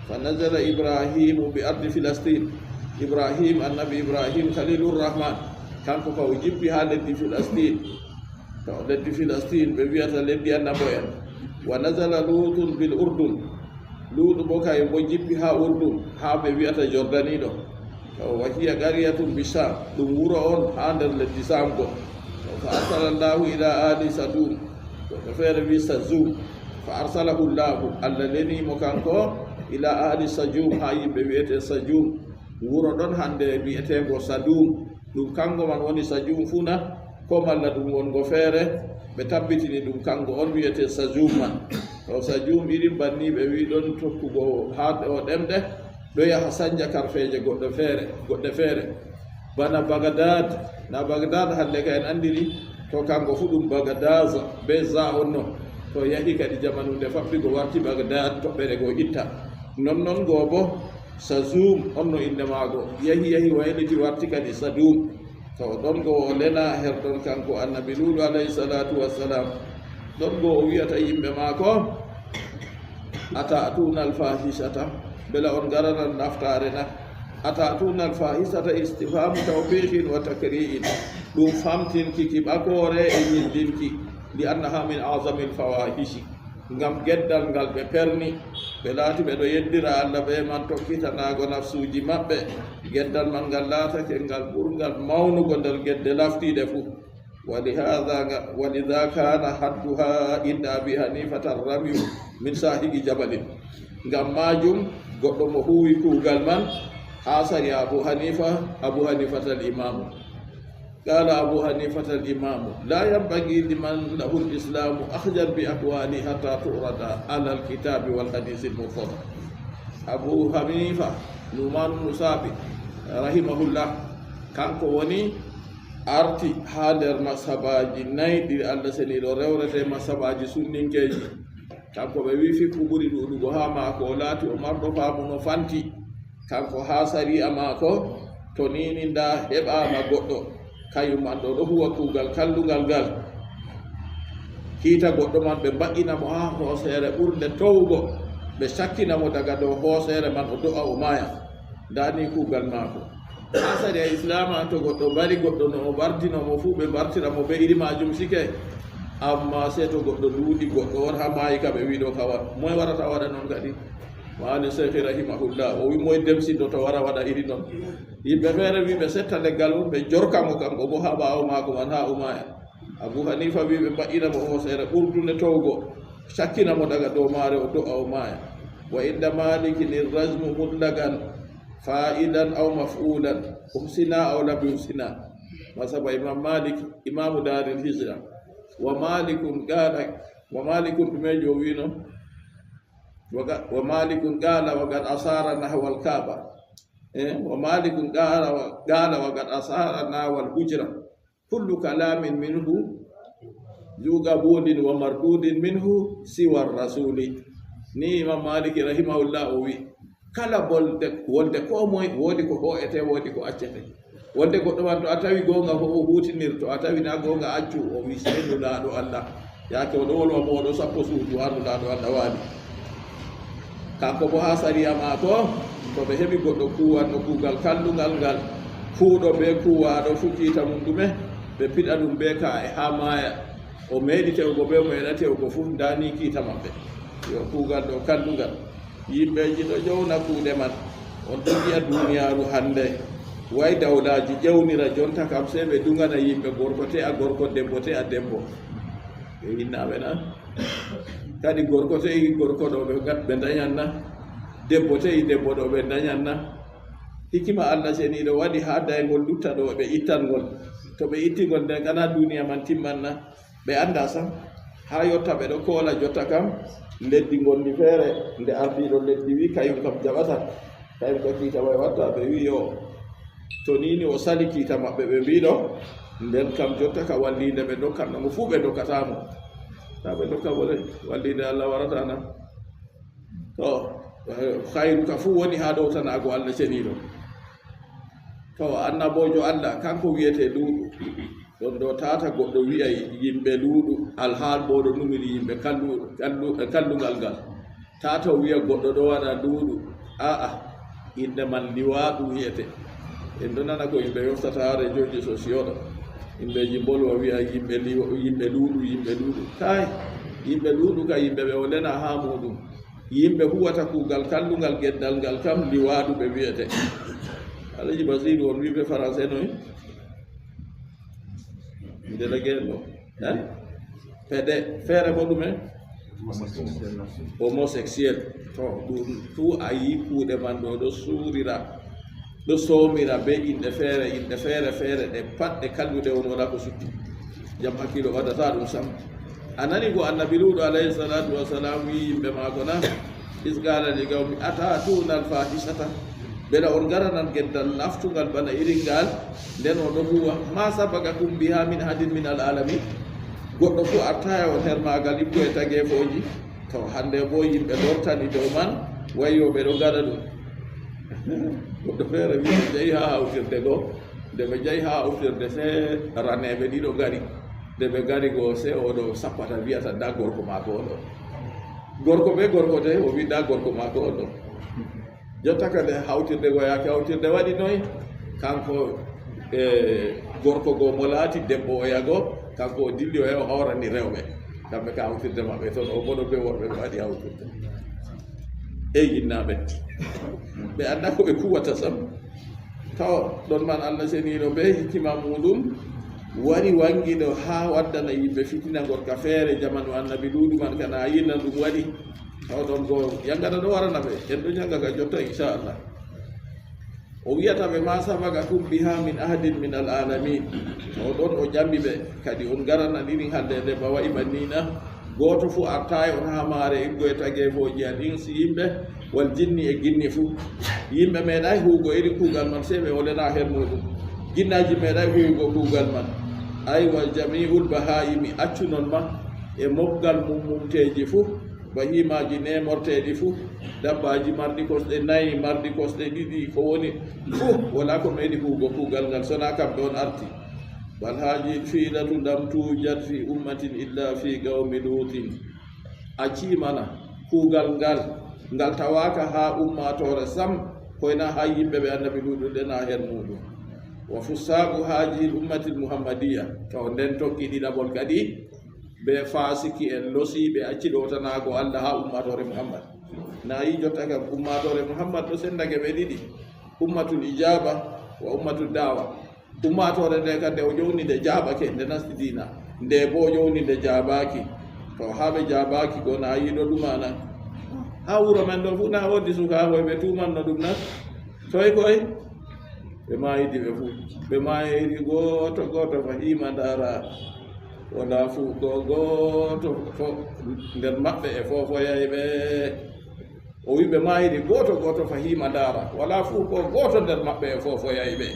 fa nazala ibrahimu bi ardi philistine. ibrahim annabi ibrahim khalilur rahman kanko ka o jippi ha leddi philistine. to leddi philistine ɓe wiyata leddi annabo en. wa nazala lutun bil urdun. luutu bo kay bo jippi ha urdun ha ɓe wiyata jordani ɗo. wa hiya qariyatun bi sham, ɗum wuro on ha nder leddi sham go. fa arsala llahu ila ali sadum, to feere wi sajum. fa arsalahu llahu, allah lenimo kanko ila ali sajum ha yimɓe wiyete sajum. wuro ɗon hande wiyetego sadum, ɗum kango man woni sajum funa ko malla ɗum wongo feere ɓe tabbitini ɗum kango on wiyete sajum man. to sajum irin banni ɓe wi ɗon tokkugo ha o ɗemɗe ɗo yaha sanja karfeje goɗɗe feere bana bagdad. na bagdad hande ka en andiri to kango fu ɗum bagdaz be za onno. to yahi kadi jamanu nde faɓɓigo warti bagdad toɓɓere go itta. non go bo sajum onno inde maago yahi wayliti warti kadi sadum. to ɗon go o lena herɗon kanko annabi lulu alayhi salatu wassalam. ɗon go o wiyata yimɓe maako atatuna alfahishata, bela on garanan naftare na. atatuna alfahishata istifhamu tawbihin wa takri'in, ɗum famtinki kiɓakore e ñildinki. li annaha min azami lfawahishi, ngam geddal ngal ɓe perni ɓe laati ɓe ɗo yeddira allah ɓe man tokkitanago nafsuji maɓɓe. geddal man ngal laatake ngal ɓurgal mawnugo nder gedde laftiɗe fuu. walidha kana hadduha inda abi hanifata ramiu min sahibi jabalin. ngam majum goɗɗo mo huwi kuugal man ha sari abu hanifata al imamu. qala abu hanifata al imamu la yanbaghi liman lahu al islamu akhjan bi aqwali hatta turada ala al kitabi wal hadith al mufassal. abu hanifa numan musabi rahimahullah kanko woni arti ha nder masabaji nayi ɗi allah seniɗo rewrete masabaji sunninkeji. kanko ɓe wi fikku ɓuri ɗuɗugo ha maako o laati o marɗo faamu no fanti. kanko ha sari'a maako to nini nda heɓama goɗɗo kañum man ɗo huwa kuugal kallungal ngal, kiita goɗɗo man ɓe mba'inamo ha hooseere ɓurde towugo, ɓe sakkinamo daga dow hooseere man o do'a o maaya. ndani kuugal maako. ha sariya islama to goɗɗo mbari goɗɗo no o mbartinomo fuu ɓe mbartiramo ɓe iri majum sike. amma se to goɗɗo luuɗi goɗɗo on ha maayi ka ɓe wiɗo kawa moye warata waɗa noon kadi. wani cheikhi rahimahullah o wi moye demsido to wara waɗa iri noon. yimɓe feere wi ɓe setta leggal mum ɓe jorkamo kanko bo ha ɓaawo maako man ha umaya. abu hanifa wi ɓe mbaɗinamo hooseere ɓurdune towgo, sakkinamo daga dow maare o do'a o maaya. wa inda malikin irrajmu mutlagan fa'idan aw maf'ulan umsina aw lam yumsina. masaba imam malik imamu daril hijra. wa malikun ɗume jo wino wa malikun qala wa qad asara nahwa al-kaaba. wa malikun qala wa qad asara nahwa al-hujra kullu kalamin minhu yugabudin wa mardudin minhu siwa rasuli. ni imam malik rahimahullah o wi kala bolde wonde ko moye woodi ko ho'ete woodi ko accete. wonde goɗɗo man to a tawi gonga ko o hutinir, to a tawi na gonga accu o wi seydu laaɗo allah yaake o ɗo wolwa mo oɗo sappo suudu ha ndu laaɗo allah waali. kanko bo ha sariya maako to ɓe heɓi goɗɗo kuwanno kuugal kallungal ngal kuuɗo be kuwaɗo fu kiita mum ɗume ɓe piɗa ɗum be ka e ha maaya o meeɗi tewgo be meeɗa tewgo fu dani kiita maɓɓe yo kuugal ɗo kallugal yimɓeji ɗo ƴewna kuuɗe man on ɗo jiya duniyaaru hannde way dawlaji ƴewnira jonta kam sey ɓe dugana yimɓe gorko te a gorko debbo te a debbo ɓe yinnaɓe na kadi gorko te i gorko ɗo ɓe dañanna debbo te i debbo ɗo ɓe dañanna hikima allah seniɗo waɗi ha daygol lutta ɗo ɓe ittangol to ɓe ittigol nde gana duniya man timmanna ɓe anda sam ha yotta ɓe ɗo koola jotta kam leddi gondi feere nde ardiɗo leddi wi kayum kam jaɓata kayum ko kiita way watta ɓe wi yo to nini o sali kiita maɓɓe ɓe mbiɗo nden kam jotta ka wallide ɓe dokkatnamo fuu ɓe dokkatamo ta ɓe dokka bole wallide allah waratana to hayru ka fuu woni ha ɗowtanago allah ceniɗo to annabojo allah kanko wiyete luuɗu ɗon ɗo tata goɗɗo wiya yimɓe luuɗu alhaal ɓoɗo numiri yimɓe kallugal ngal tata wiya goɗɗo ɗo waɗa luuɗu aa inde man liwaɗu wiyete en ɗo nana ko yimɓe yoftata ha réseauji sociaux ɗo yimɓeji bolwa wiya yimɓe luuɗu kay yimɓe luuɗu ka yimɓe ɓe o lena ha muɗum yimɓe huwata kuugal kallungal geddal ngal kam liwaɗu ɓe wiyete alaji basiru on wiɓe français noy délégué ɗo peɗe feere ko ɗume homosexuel to ɗum tout a yi kuuɗe man ɗo ɗo suurira ɗo soomira be inɗe feere ɗe pat ɗe kalluɗe on wona ko sutti jam hakkilo waddata ɗum sam a nani ko annabi luuɗo alayhi salatu wassalam wi yimɓe maako na isgala li gawmi ata tunal fahisata beɗa on garanan geddal laftugal bana iringal nden o ɗo huwa ma sabaga kum biha min hadin min al alamin goɗɗo fo artaya on her magal yimɓe e tagefoji to hande bo yimɓe lortani dow man wayyo ɓeɗo gaɗa ɗum goɗɗo feere wi ɓe jeeyi ha hawtirde goo nde ɓe jeeyi ha hawtirde se raneɓe ɗiɗo gari nde ɓe gari goo se oɗo sappata wiyata da gorko maako on ɗo gorko ɓe gorko te o wi da gorko maako on ɗo jotta kade hawtirde go yaake hawtirde waɗi noy kanko gorko goo mo laati debbo o yago kanko o dilli o yaha hawrani rewɓe kamɓe ka hawtirde maɓɓe toon o boɗo ɓe worɓe ɓe waɗi hawtirde eyinnaɓe ɓe anda ko ɓe kuwata sam taw ɗon man allah seniɗo ɓe hikkima muɗum wari wangiɗo ha waddana yimɓe fitina gorka feere jamanu annabi luuɗu man kana yinna ɗum waɗi taw ɗon go yangata ɗo warana ɓe en ɗo janga ka jotta inchallah o wiyata ɓe ma sabaga kum biha min ahadin min al alamin o ɗon o ƴambi ɓe kadi on garana ɗiɗin hande nde ba wayi bannina goto fuu artayi on ha maare iggo e tagefoji an ɗin si yimɓe wal jinni e ginni fuu yimɓe meeɗay huugo iri kuugal man se ɓe wolena hen muɗum ginnaji meeɗay huugo kuugal man aywa jamiul bahaimi accu non ma e mofgal mummumteji fuu bahimaji nemorteɗi fuu dabbaji marɗi kosɗe nayyi marɗi kosɗe ɗiɗi ko woni fuu wala ko meeɗi huugo kuugal ngal sona kamɓe on arti bal haji fiilatu lam tujat fi ummatin illa fi gawmi lutin a cimana kuugal ngal tawaka ha ummatore sam koyna ha yimɓe ɓe annabi luɗuɗena hen muɗum wa fussagu haji ummatil muhammadiya taw nden tokki ɗiɗaɓol kadi ɓe fasiki en losiɓe acci ɗowtanago allah ha ummatore muhammad nayi jotta kam ummatore muhammad ɗo sendage ɓe ɗiɗi ummatul ijaba wa ummatul dawa ummatore nde kadi o ƴowni nde jaɓake nde nasti dina nde bo ƴowni nde jaɓaki to ha ɓe jaɓaki go na yiɗo ɗumana ha wuro men ɗo fu na woddi sukakoye ɓe tumanno ɗum nan toy koye ɓe mayidi ɓe fu ɓe mayiri goto fahima dara wala fu goto fo nder maɓɓe e fofoyay ɓe o wi ɓe mayiri goto fahima dara wala fu ko goto nder maɓɓe e fofoyay ɓe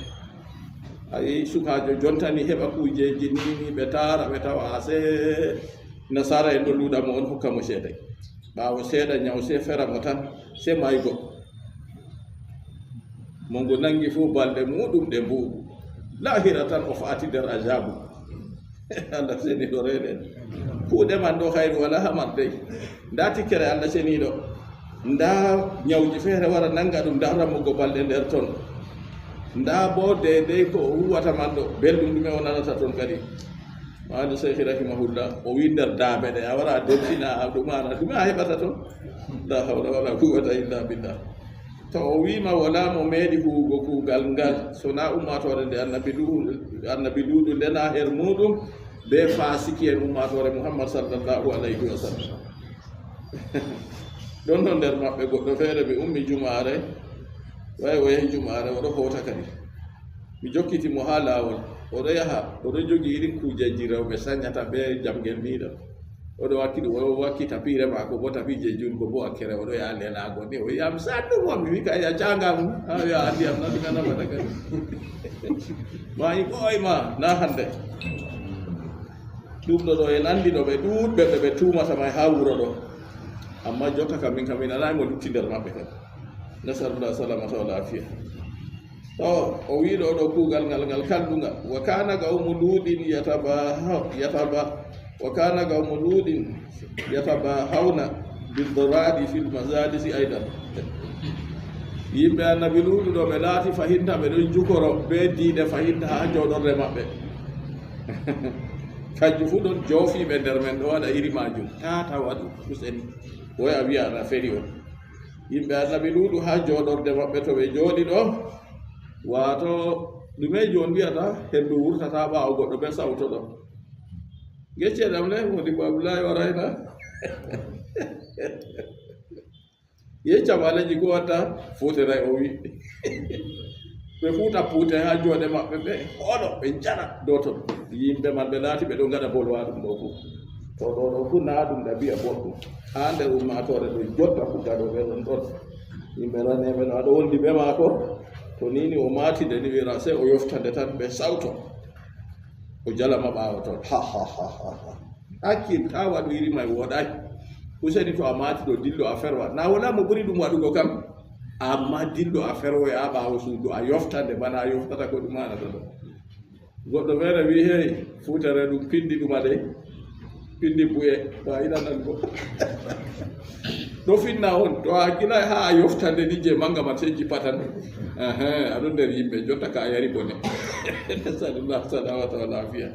ayi sukajo jontani heɓa kujeji nini ɓe tara ɓe tawa se nasara en ɗo luuɗamo on hokkamo seeɗa ɓawo seeɗa ñaw se feramo tan se maygo mo ngo nangi fo balɗe muɗum ɗe mbuuɓu lahira tan o faati nder ajabu allah seniɗo reɗen kuuɗe man ɗo hayru wala hamarde nda tikkere allah seniɗo, nda ñawji feere wara nanga ɗum nda rammugo balɗe nder ton nda bo de ko huwata man ɗo belɗum ɗume o nanata toon kadi maɗo cheikh rahimahullah o wi nder daabe ɗe a wara deltina ɗumana ɗume a heɓata toon la hawla wala quwwata illa billah to o wima wala mo meeɗi huwugo kuugal ngal sona ummatore nde annabi luuɗu ndena her muɗum be fasiki en ummatore muhammad sallllahu alayhi wa sallam ɗon ɗo nder maɓɓe goɗɗo feere ɓe ummi jumare way o yahi jumare oɗo hota kadi mi jokkitimo ha lawol oɗo yaha oɗo jogi irin kujeji rewɓe sañata be jamgel niɗo oɗo wakki tapire mako bo tapije jungo bo akkere oɗo yaha lenago ni o yam sannumo mi wi ka ya cangam ya andiyam na ɗume nafata kadi ma yi ɓoyma na hande ɗum ɗo en andi ɗo ɓe ɗuɗɓe ɓe tumata may ha wuro ɗo amma jotta kam min kam mi nanaymo lutti nder maɓɓe kadi nasalullah salamata wal afiya to o wiɗo ɗo kuugal ngal kalɗunga wa kana gawmu luuɗin wa kana gawmu luuɗin yatabahawna bidradi fil majalisi aidan yimɓe annabi luuɗu ɗo ɓe laati fahinta ɓe ɗon jukoro be diine fahinta ha joɗorde maɓɓe kanjum fu ɗon joofiɓe nder men ɗo waɗa iri majum tata waɗu useni woy a wiya ana feri on yimɓe annabi luuɗu ha joɗorde maɓɓe to ɓe jooɗi ɗo wato ɗume joni mbiyata hendu wurtata ɓawo goɗɗo ɓe sawto ɗo gecce ɗam le woni babulayi warayna yeccam alaji ko watta futeray o wi ɓe fuuta puute ha jooɗe maɓɓe ɓe hoɗo ɓe jara dow ton yimɓe man ɓe laati ɓe ɗo gaɗa bolwa ɗum ɗo fu to ɗo fu na ɗum ɗabi'a boɗɗum ha nder ummatore ɗo jotta fu gaɗo ɓe ɗon ɗon yimɓe raneɓe no aɗo wondi ɓe maako to nini o matide ni wira sey o yoftande tan ɓe sawto o jalama ɓawo toon hakkil ta waɗu iri may woɗay useni to a mati ɗo dillo a ferwa na wona mo ɓuri ɗum waɗugo kam amma dillo a ferwoya ɓawo suudu a yoftande bana a yoftata ko ɗumanata ɗo goɗɗo feere wi hey futere ɗum pindi ɗuma de pindi buye to a yiɗanan go ɗo finna on to a hakkilay ha a yoftande ni je manga man sey jippatan aɗo nder yimɓe jotta ka a yari bone nasalullah salamata wa lafiya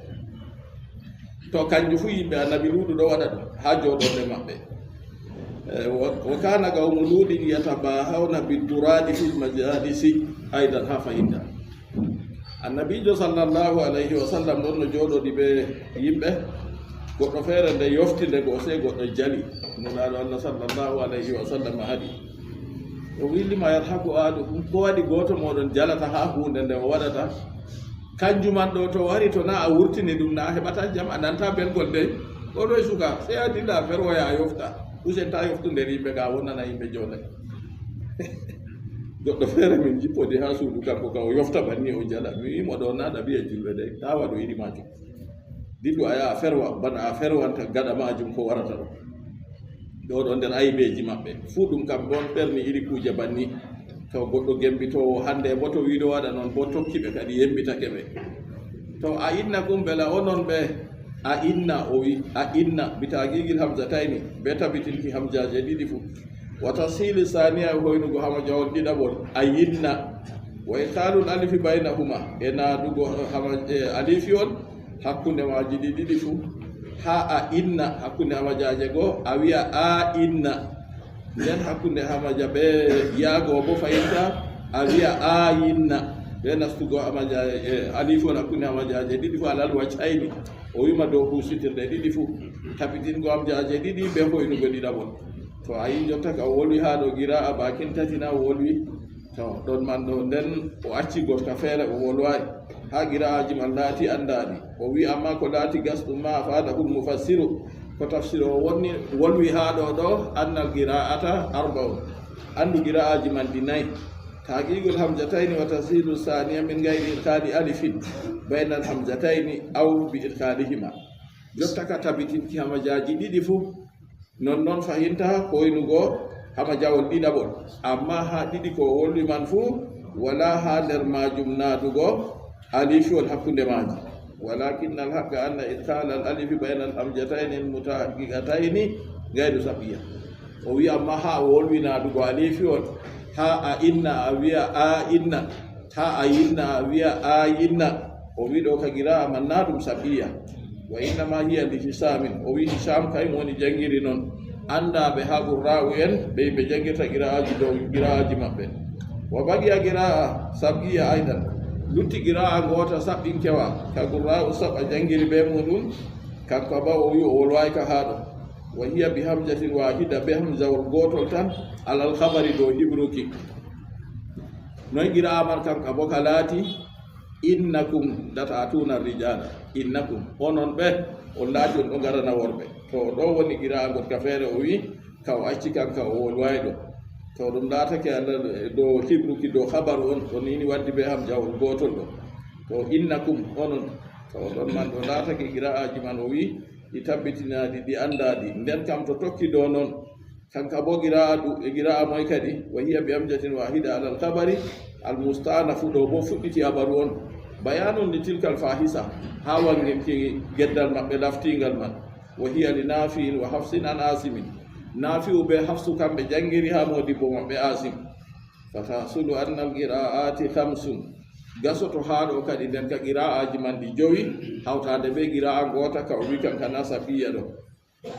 to kanjum fu yimɓe annabi luuɗu ɗo waɗa ɗum ha joɗorde maɓɓe wa kana gawmu luuɗin yatabahawna biduradi fil majalisi aidan ha fahinta annabijo sallllahu alayhi wa sallam ɗon no joɗoɗi ɓe yimɓe goɗɗo feere nde yoftinde go sey goɗɗo jali nulaɗo allah sallllahu alayhi wa sallam haɗi o willima yarhaku aɗu ko waɗi goto moɗon jalata ha hunde nde o waɗata kanjuman ɗo to wari to na a wurtini ɗum na a heɓata jam a nanta belgol nde oɗo e suka sey a dilla ferwoya a yofta usen ta yoftu nder yimɓe ga wonnana yimɓe joɗay goɗɗo feere min jippodi ha suudu kanko ka o yofta banni o jala mi wimo ɗo na ɗabi'a julɓe de ta waɗo yiɗi majum dillu a yaha a ferwa bana a ferwanta gaɗa majum ko warata ɗo ɗo nder aybeji maɓɓe fuu ɗum kam ɗon ɓerni iri kuje banni to goɗɗo gembitowo hande bo to wiɗo waɗa noon bo tokkiɓe kadi yembitake ɓe to a inna kum bela onon ɓe a inna o wi a inna bitagigil hamzatayni be tabitinki hamjaje ɗiɗi fuu wa tasili saniya hoynugo hamajawol ɗiɗaɓol a yinna wa iqalul alifi baynahuma e naadugo alifiyol hakkunde maji ɗi ɗiɗi fuu ha a inna hakkunde hamajaje goo a wiya a inna nden hakkunde hamaja ɓe yaago bo fayinta a wiya a yinna ɓe nastugo hamajaje alifol hakkunde hamajaje ɗiɗi fuu alal waccayni o wima dow husitirde ɗiɗi fuu tabitingo hamajaje ɗiɗi ɓe hoynugo ɗiɗaɓol to a yi jotta ka o wolwi ha ɗo gira a bakin tatina o wolwi to ɗon man ɗo nden o acci gotka feere o wolwayi ha gira aji man laati andaɗi o wi amma ko laati gasɗum ma faada hul mufassiru ko tafsir o wonni wolwi ha ɗo ɗo annal qira'ata arba'un andu qira'aji man ɗi nayyi taqiqul hamzatayni wa tashilu saniya min gayri irkali alifin bayna al hamzatayni aw bi irkalihima jotta ka tabitinki hamajaji ɗiɗi fuu non noon fahinta hoynugo hamajawol ɗiɗaɓol amma ha ɗiɗi ko wolwi man fuu wala ha nder majum naadugo alifiwol hakkunde maji walakinna alhaqqa anna idkhala al alifi bayna al hamzatayni al mutahaqiqatayni gayru sabiya o wi amma ha wolwi naadugo alifiwol ha a inna a wiya a inna ta ayinna wiya ayinna o wi ɗo ka gira manna ɗum sabiya wa innama hiya li hisamin o wi hisam kay woni jangiri noon andaɓe ha qurra'u en ɓe jangirta qira'aji dow qira'aji maɓɓe wa bagiya qira'a sabiya aidan lutti qira'a gota saɓɓinkewa ka qurra'u saɓa jangiri ɓe muɗum kanko ba o wi o wolway ka haɗo wa hiya bi hamjatin wahida be hamzawol gotol tan alal khabari dow hibruki noy qira'a man kanko bo ka laati innakum latatuna rijala innakum onon ɓe on laati on ɗo garana worɓe to ɗo woni qira'a got ka feere o wi ka o acci kanka o wolway ɗo to ɗum laatake allah dow hibruki dow habaru on o nini waddi be hamjawol gotol ɗo to innakum onon to ɗon man ɗo laatake qira'aji man o wi ɗi tabbitinaɗi ɗi andaɗi nden kam to tokki dow noon kanka bo qira'a moy kadi wa hiya bi amjatin wahida alal khabari al mustanafu ɗo bo fuɗɗiti habaru on bayanun li tilkal fahisa ha wangenki geddal maɓɓe laftingal man wa hiya li nafiin wa hafsin an asimin nafi'u be hafsu kamɓe jangiri ha modibbo maɓɓe asim fatahsulu anna al qira'ati khamsun gasoto haɗo kadi nden ka qira'aji man ɗi jowi hawtade be qira'a gota ka o wi kan kana sabiya ɗo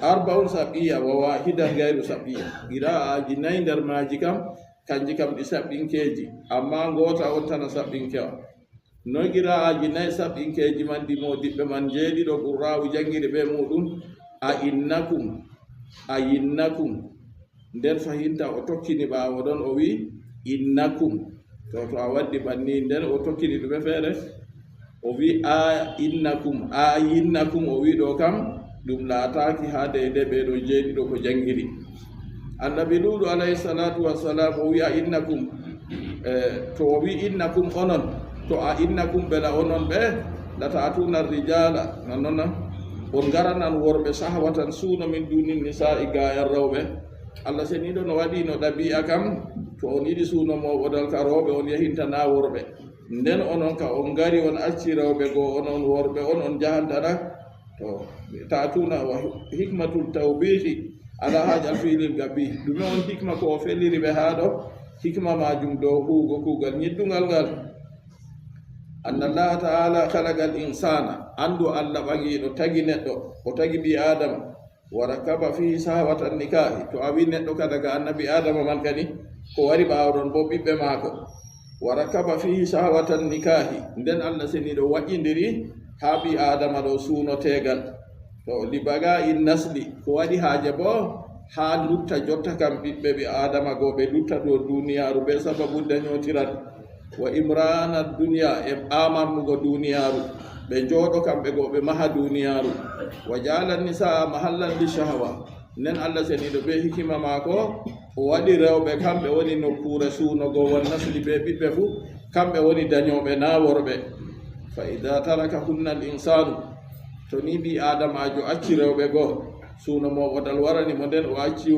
arbaun sabiya wa wahidan gayru sabiya qira'aji nayi nder maji kam kanji kam ɗi saɓɓinkeji amma gota on tana saɓɓinkewa no qira'aji nayi saɓɓinkeji man ɗi modiɓɓe man jeeɗiɗo qurra'u jangiri ɓe muɗum a innakum nden fahinta o tokkini ɓawo ɗon o wi innakum to a waddi banni nden o tokkini ɗume feere o wi a innakum o wi ɗo kam ɗum laataki ha deyde ɓeɗo jeeɗiɗo ko jangiri annabi luuɗu alayhi salatu wassalam o wi a innakum to o wi innakum onon to a innakum ɓela onon ɓe latatuna rijala nannona on garanan worɓe sahwatan suuno min dunin nisa'i gayan rewɓe allah seniɗo no waɗi no ɗabi'a kam to on yiɗi suuno moɓodal ka rewɓe on yahintana worɓe nden onon ka on gari on acci rewɓe goo onon worɓe on jahantana to tatuna wa hikmatul tawbihi ala hajal fiilil gabi ɗume on hikma ko o felliri ɓe ha ɗo hikma majum dow huugo kuugal ñiddungal ngal anna allaha ta'ala khalaqal insana andu allah ɓagiɗo tagi neɗɗo o tagi ɓi adama wa rakaba fihi sahwatan nikahi to a wi neɗɗo ka daga annabi adama man kadi ko wari ɓawɗon bo ɓiɓɓe maako wa rakaba fihi sahwatan nikahi nden allah seniɗo waƴƴidiri ha ɓi adama ɗo suuno tegal to libaga in nasli ko waɗi haaje bo ha lutta jotta kam ɓiɓɓe ɓi adama go ɓe lutta ɗo duniyaru be sababu dañotiran wa imrana duniya e ɓamammugo duniyaru ɓe jooɗo kamɓe go ɓe maha duniyaru wa jalan nisa mahallan li shahwa nden allah seniɗo be hikima maako o waɗi rewɓe kamɓe woni nokkure suunogo won nasli be ɓiɓɓe fu kamɓe woni dañoɓe na worɓe fa ida taraka hunna al insanu to ni ɓi adamajo acci rewɓe goo suuno moɓodal warani mo nden o acci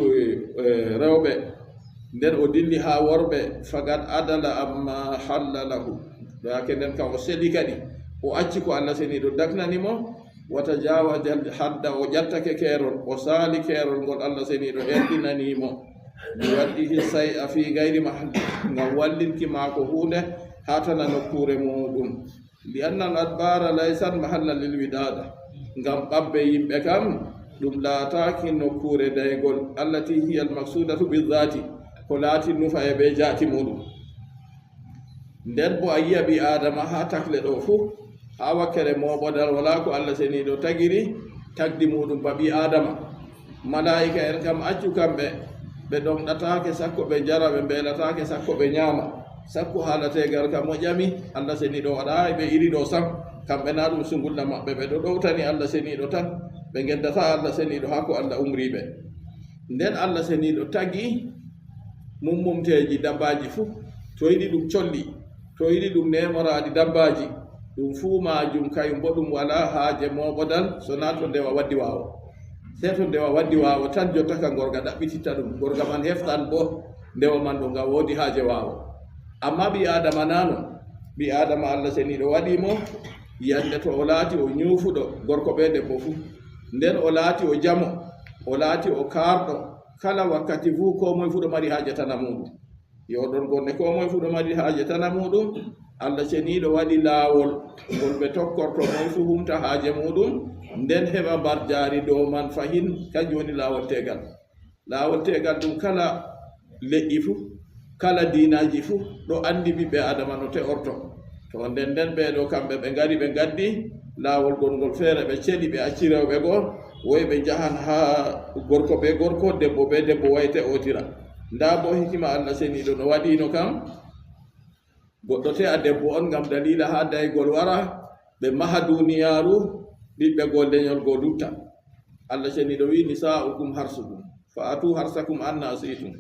rewɓe nden o dilli ha worɓe fagad adala amma halla lahu ɗo yake nden kam o seɗi kadi o acci ko allah seniɗo dagnanimo wata jawaja hadda o ƴattake keerol o saali keerol ngol allah seniɗo herɗinanimo mi waddihi say a fi gayri mahalli ngam wallinki maako hunde ha tana nokkure muɗum li anna al adbara laysan mahalla lil widada ngam ɓabbe yimɓe kam ɗum laataki nokkure daygol allati hiya al maksudatu bizati ko laati nufa e ɓe jaati muɗum nden bo a yiya ɓi adama ha takle ɗo fuu ha wakkere moɓodal wala ko allah seniɗo tagiri tagdi muɗum ba ɓi adama malaika en kam accu kamɓe ɓe ɗomɗatake sakko ɓe jara ɓe mbelatake sakko ɓe ñaama sakko haalategal kam mo ƴami allah seniɗo waɗa ɓe iri ɗo sam kamɓe na ɗum sungulla maɓɓe ɓe ɗo ɗowtani allah seniɗo tan ɓe geddata allah seniɗo ha ko allah umriɓe nden allah seniɗo tagi mummumteji dabbaji fuu to yiɗi ɗum colli to yiɗi ɗum nemoraɗi dabbaji ɗum fuu majum kayum bo ɗum wala haaje moɓodal so na to ndewa waddi wawo se to ndewa waddi wawo tan jotta ka gorga ɗaɓɓititta ɗum gorga man heftan bo ndewa man ɗo ngam wodi haaje wawo amma ɓi adama nano ɓi adama allah seniɗo waɗimo yande to o laati o ñuufuɗo gorko ɓe debbo fuu nden o laati o jamo o laati o karɗo kala wakkati fuu ko moye fu ɗo mari haaje tana muɗum yo ɗon gonne ko moye fu ɗo mari haaje tana muɗum Allah ceniɗo waɗi laawol ngol ɓe tokkorto moy fu humta haaje muɗum nden heɓa mbar jaari dow man fahin kanjum woni laawol tegal ɗum kala leƴƴi fu kala diinaji fu ɗo andi ɓiɓɓe adama no te'orto to nden ɓeɗo kamɓe ɓe ngari ɓe gaddi laawol ngol feere ɓe celi ɓe acci rewɓe goo woy ɓe jahan ha gorko be gorko debbo be debbo wayte otira nda bo hikima Allah ceniɗo no waɗino kam goɗɗo te'a debbo on ngam dalila ha daygol wara ɓe maha duniyaru ɓiɓɓe gol leñol go lutta Allah ceniɗo wi nisa'ukum harsukum fa atu harsakum anna situm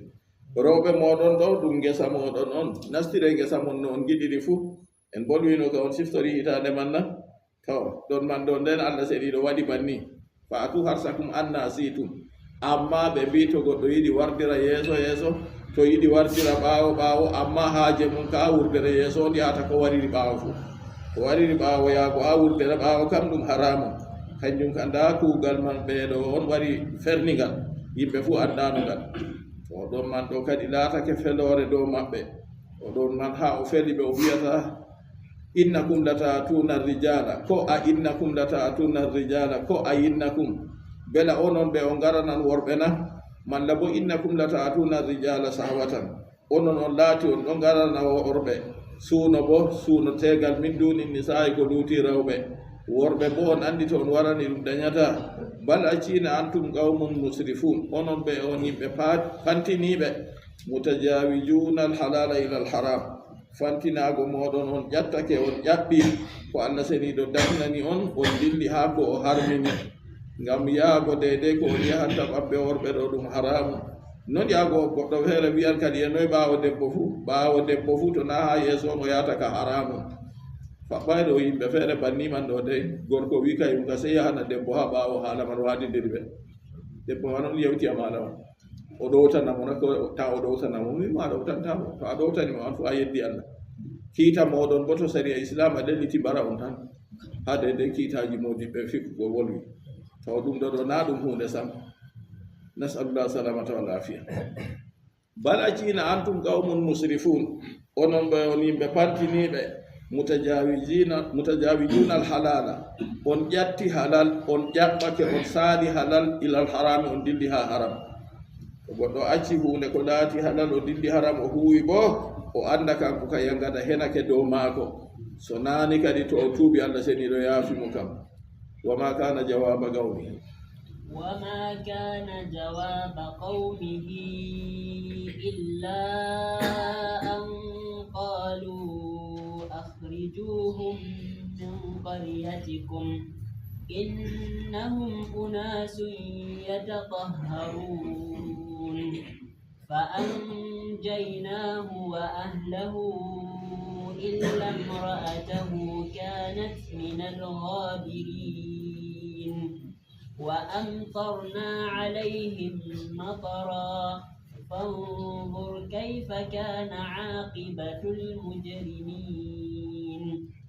rewɓe moɗon ɗo ɗum ngesa moɗon on nastire ngesa mon no on giɗiri fu en bolwino ka on siftori hitande man na to ɗon man ɗo nden Allah ceniɗo waɗi banni fa atu harsakum anna situm amma ɓe mbi to goɗɗo yiɗi wardira yeeso to yiɗi wardira ɓaawo amma haaje mum ka wurdere yeeso on yahata ko wariri ɓaawo fu ko wariri ɓaawo yaago ha wurdere ɓaawo kam ɗum haramu kanjum ka nda kuugal man ɓeeɗo on wari fernigal yimɓe fu andanugal to ɗon man ɗo kadi laatake felore dow maɓɓe o ɗon man ha o feli ɓe o wiyata innakum latatuna rijala ko a innakum latatuna rijala ko a innakum bela onon ɓe o ngaranan worɓe na malla bo innakum latatuna rijala sahwatan onon on laati on ɗo ngarana worɓe suuno bo suuno tegal min duni nisa'i ko luuti rewɓe worɓe bo on andi to on warani ɗum dañata bal accina antum qawmun musrifun onon ɓe on yimɓe fantiniɓe mutajawijuna alhalala ila alharam fantinago moɗon on ƴattake on ƴaɓɓi ko Allah seniɗo dagnani on dilli ha ko o harmini ngam yaago deydey ko on yahanta ɓaɓɓe worɓe ɗo ɗum haramu non yaago goɗɗo feere wiyan kadi e noye ɓaawo debbo fu to na ha yeeso on o yahata ka haramu faɓɓayɗo yimɓe feere banniman ɗo dey gorko wi kayum ka sey yahana debbo ha ɓaawo haala man waadidiri ɓe debbo man on yewtiyam haala man o ɗowtanamo na ta o ɗowtanamo mima a ɗowtantamo to a ɗowtanimo an fu a yeddi Allah kiita moɗon bo to saria islam a ɗelliti bara on tan ha deydey kiitaji modiɓɓe fikkugo wolwi taw ɗum ɗo na ɗum hunde sam nasalullah salamata wal afiya bal accina antum qawmun musrifun onon ɓe on yimɓe pantiniɓe mutajawijuna alhalala on ƴatti halal on ƴaɓɓake on saali halal ilal harami on dilli ha haram to goɗɗo acci hunde ko laati halal o dilli haram o huwi bo o anda kanko ka yangada henake dow maako so nani kadi to o tuubi Allah seniɗo yaafimo kam وما كان جواب قومه إلا أن قالوا أخرجوهم من قريتكم إنهم أناس يتطهرون فأنجيناه وأهله إلا امرأته كانت من الغابرين وأمطرنا عليهم مطرا فانظر كيف كان عاقبة المجرمين.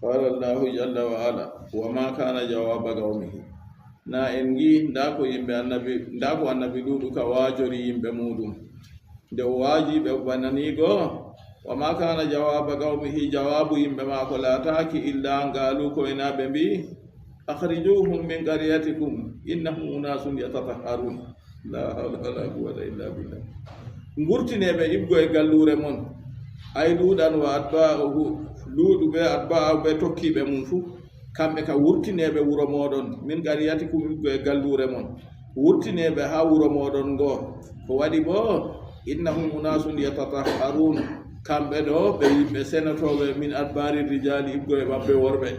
قال الله جل وعلا وما كان جواب قومه na engi ndako yimɓe annabi ɗuɗu ka waajori yimɓe muɗum nde o waaji ɓe bananigo wa ma kana jawaba qawmihi jawabu yimɓe maako laataki illa ngaalu koyenaɓe mbi akhrijuhum min qaryatikum innahum unasun yatatahharun la hawla wala quwwata illa billah ngurtineɓe ibgo e gallure mon ay luuɗan wa atba'uhu luuɗu ɓe atba'u ɓe tokkiɓe mum fu kamɓe ka wurtineɓe wuro moɗon min qaryatikum ibgo e gallure mon wurtineɓe ha wuro moɗon ngo ko waɗi bo innahum unasun yatatahharun kamɓe ɗo ɓe yimɓe senotoɓe min adbari rijali ibgo e maɓɓe worɓe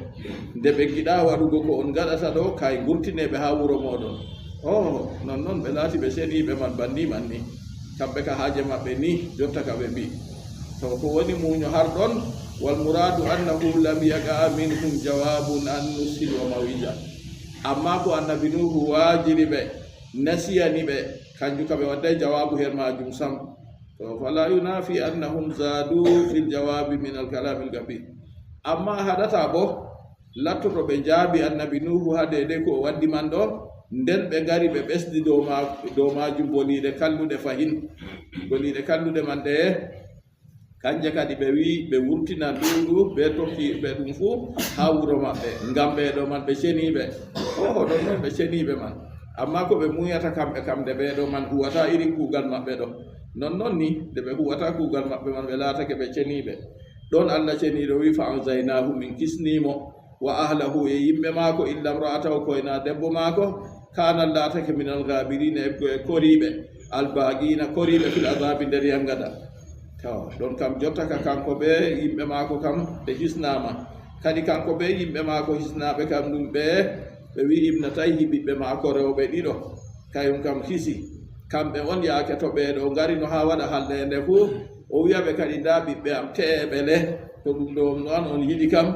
nde ɓe giɗa waɗugo ko on gaɗata ɗo kay gurtineɓe ha wuro moɗon non ɓe laati ɓe seniɓe man banniman ni kamɓe ka haaje maɓɓe ni jotta ka ɓe mbi to ko woni muño har ɗon wal muradu annahu lam yaqa minhum jawabun an nusil wa mawija amma ko annabi nuhu waajiri ɓe nasiyani ɓe kanjum ka ɓe wadday jawabu her majum sam فلا ينافي أنهم زادوا في الجواب من الكلام الكبير أما هذا بو لا ترى بجابي النبي نوح هذا ديكو ودي من دو ندل بغاري ببسدي دوما جبولي دكالو دفاهين بولي دكالو دمان ده kanje kadi ɓe wi ɓe wurtina nduɗu ɓe tokki ɓe ɗum fuu ha wuro maɓɓe ngam ɓeɗo man ɓe ceniɓe oho ɗon noon ɓe ceniɓe man amma ko ɓe muyata kamɓe kam de ɓeɗo man huwata irin kuugal maɓɓe ɗo non ni de ɓe huwata kuugal maɓɓe man ɓe laatake ɓe ceniɓe ɗon Allah ceniɗo wi fa anzaynahu min kisnimo wa ahlahu e yimɓe maako illa mra'atahu koyna debbo maako kana laatake minal gabirina e koriɓe albaqina koriɓe fil azabi nder yangada taw ɗon kam jottaka kanko ɓe yimɓe maako kam ɓe hisnama kadi kanko ɓe yimɓe maako hisnaɓe kam ɗum ɓe wi ibnatayhi ɓiɓɓe maako rewɓe ɗiɗo kayum kam hisi kamɓe on yaake to ɓeeɗo ngari no ha waɗa hallende fuu o wiyaɓe kadi nda ɓiɓɓe am teeɓe le to ɗum ɗo noon on yiɗi kam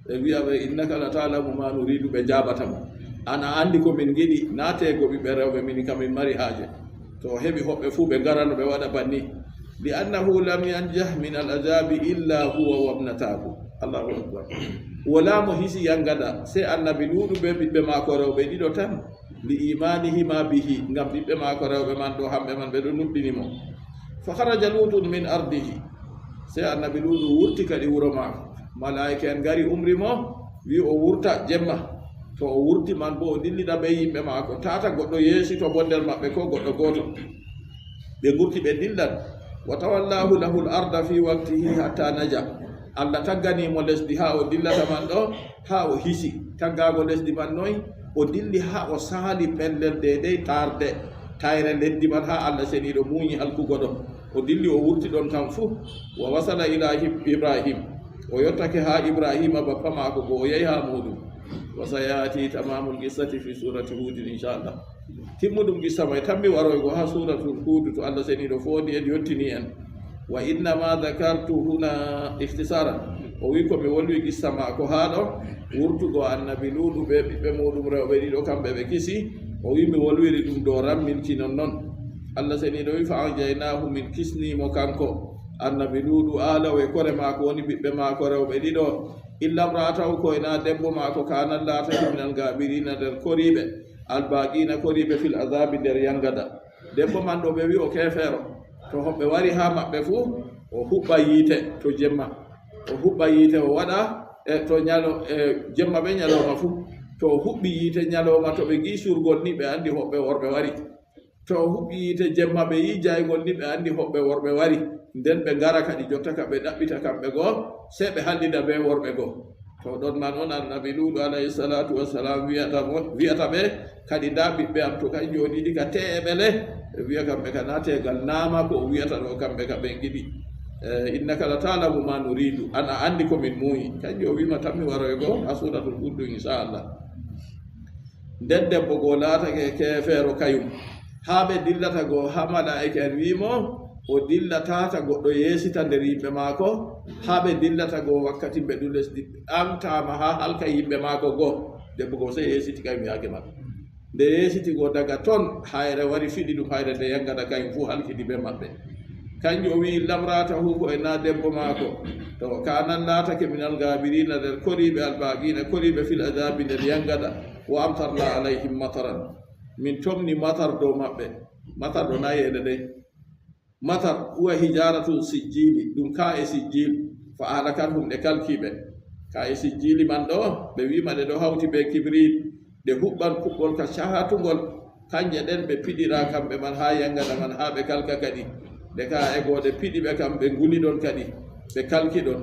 ɓe wiyaɓe innaka la talamu ma nuridu ɓe jaɓata mo ana andi ko min giɗi naatego ɓiɓɓe rewɓe min kam min mari haaje to heɓi hoɓɓe fuu ɓe ngarano ɓe waɗa banni li annahu lam yanjah min al azabi illa huwa wabnatahu allahu akbar wala mo hisi yangada se annabi luuɗu ɓe ɓiɓɓe maako rewɓe ɗiɗo tan li imanihima bihi ngam ɓiɓɓe maako rewɓe man ɗo hamɓe man ɓe ɗo nuɗɗinimo fa haraja lutun min ardihi se annabi luuɗu wurti kadi wuro maako malaika en ngari umri mo wi o wurta jemma to o wurti man bo o dillida ɓe yimɓe maako tata goɗɗo yeesito bo nder maɓɓe ko goɗɗo goto ɓe gurti ɓe dillan wa tawallahu lahu l arda fi waqtihi hatta naja Allah tagganimo lesdi ha o dillata man ɗo ha o hisi taggago lesdi man noy o dilli ha o saali pellel dedey tarde tayre leddi man ha Allah seniɗo muñi halkugo ɗon o dilli o wurti ɗon kam fuu wa wasala ila ibrahim o yottake ha ibrahima bappa maako go o yehi ha muɗum wa sayati tamamul qissati fi surati hudin inchallah timmuɗum qissa may tammi waroygo ha suratul hud to Allah seniɗo foodi en yottini en wa innama dhakartu huna ikhtisaran o wi ko mi wolwi qissa maako ha ɗo wurtugo annabi luuɗu ɓe ɓiɓɓe muɗum rewɓe ɗiɗo kamɓe ɓe kisi o wi mi wolwiri ɗum dow ramminti non noon Allah seniɗo wi fa anjaynahu min kisnimo kanko annabi luuɗu alaw e kore maako woni ɓiɓɓe maako rewɓe ɗiɗo illa mra'atahu koyna debbo maako kanan laatake minal gabirina nder koriɓe albaqina koriɓe fil azabi nder yangada debbo man ɗo ɓe wi o kefeero to hoɓɓe wari ha maɓɓe fuu o huɓɓa yiite to jemma o huɓɓa yiite o waɗa to jemma ɓe ñalowma fuu to o huɓɓi yiite ñalowma to ɓe gi surgol ni ɓe andi hoɓɓe worɓe wari to o huɓɓi yiite jemma ɓe yi jaygol ni ɓe andi hoɓɓe worɓe wari nden ɓe ngara kadi jotta ka ɓe ɗaɓɓita kamɓe goo se ɓe hallida ɓe worɓe goo to ɗon man on annabi luuɗu alayhi salatu wassalam wiyata ɓe kadi nda ɓiɓɓe am to kan jooɗiɗi ka teeɓe le ɓe wiya kamɓe ka nategal naama ko o wiyata ɗo kamɓe ka ɓen giɗi innaka la talamu ma nuridu ana andi komin muuyi kanjum o wima tanmi waroygo ha suratul huddu inchallah nden debbo goo laatake kefeero kayum ha ɓe dillata goo ha malaika en wimo o dillatata goɗɗo yeesita nder yimɓe maako ha ɓe dillata goo wakkati ɓe ɗu lesdi ɓamtama ha halka yimɓe maako goo debbo goo se yeesiti kayum yaake maɓɓe nde yeesiti goo daga toon hayre wari fiɗi ɗum hayre nde yangada kayum fuu halkidi ɓe maɓɓe kanjum o wi lamratahu ko e na debbo maako to kanan laatake minal gabirina nder koriɓe albaqina koriɓe fil azabi nder yangada wa amtarna alayhim mataran min tomni matar dow maɓɓe matar ɗo na yeede de matar huwa hijaratu sijjili ɗum ka e sijjil fa alakat hum ɗe kalkiɓe ka e sijjili man ɗo ɓe wima ɗe ɗo hawti ɓe kibrit ɗe huɓɓan kuɓɓol ka cahatugol kanje ɗen ɓe piɗira kamɓe man ha yangada man ha ɓe kalka kadi de ka e gode piɗi ɓe kam ɓe nguli ɗon kadi ɓe kalki ɗon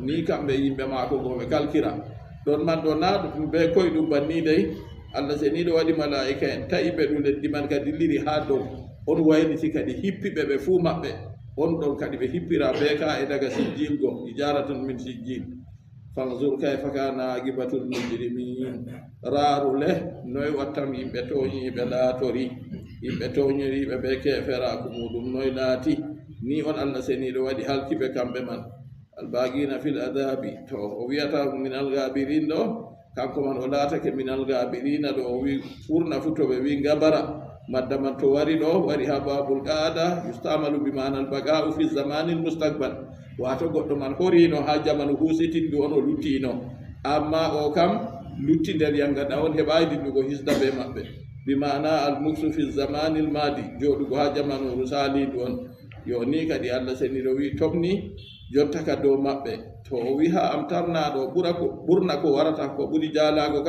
ni kamɓe yimɓe maako go ɓe kalkira ɗon man ɗo na ɗum ɓe koye ɗum banni dey Allah seniɗo waɗi malaika en tawi ɓe ɗum leddi man kadi dilliri ha dow on wayliti kadi hippiɓe ɓe fuu maɓɓe on ɗon kadi ɓe hippira ɓe ka e daga sijjil go ijaratun min sijjil fanzur kayfa kana aqibatul mujrimin raaru le noy wattam yimɓe toñiɓe laatori yimɓe toñiriɓe ɓe keferaku muɗum noy laati ni on Allah seniɗo waɗi halkiɓe kamɓe man albaqina fil adabi to o wiyata minal gabirin ɗo kanko man o laatake minal gabirina ɗo o wi ɓurna fu to ɓe wi gabara madda man to wari ɗo wari ha babul qaada yustamalu bi manal baga'u fi zamanil mustaqbal wato goɗɗo man horino ha jamanu husitindi on o luttino amma o kam lutti nder yangada on heɓayi dillugo hisda be maɓɓe bi mana al muksu fi zamanil madi joɗugo ha jamanu salidu on yo ni kadi Allah seniɗo wi tomni jotta ka dow maɓɓe to o wi ha am tarnaɗo ɓurna ko warata ko ɓuri jaalago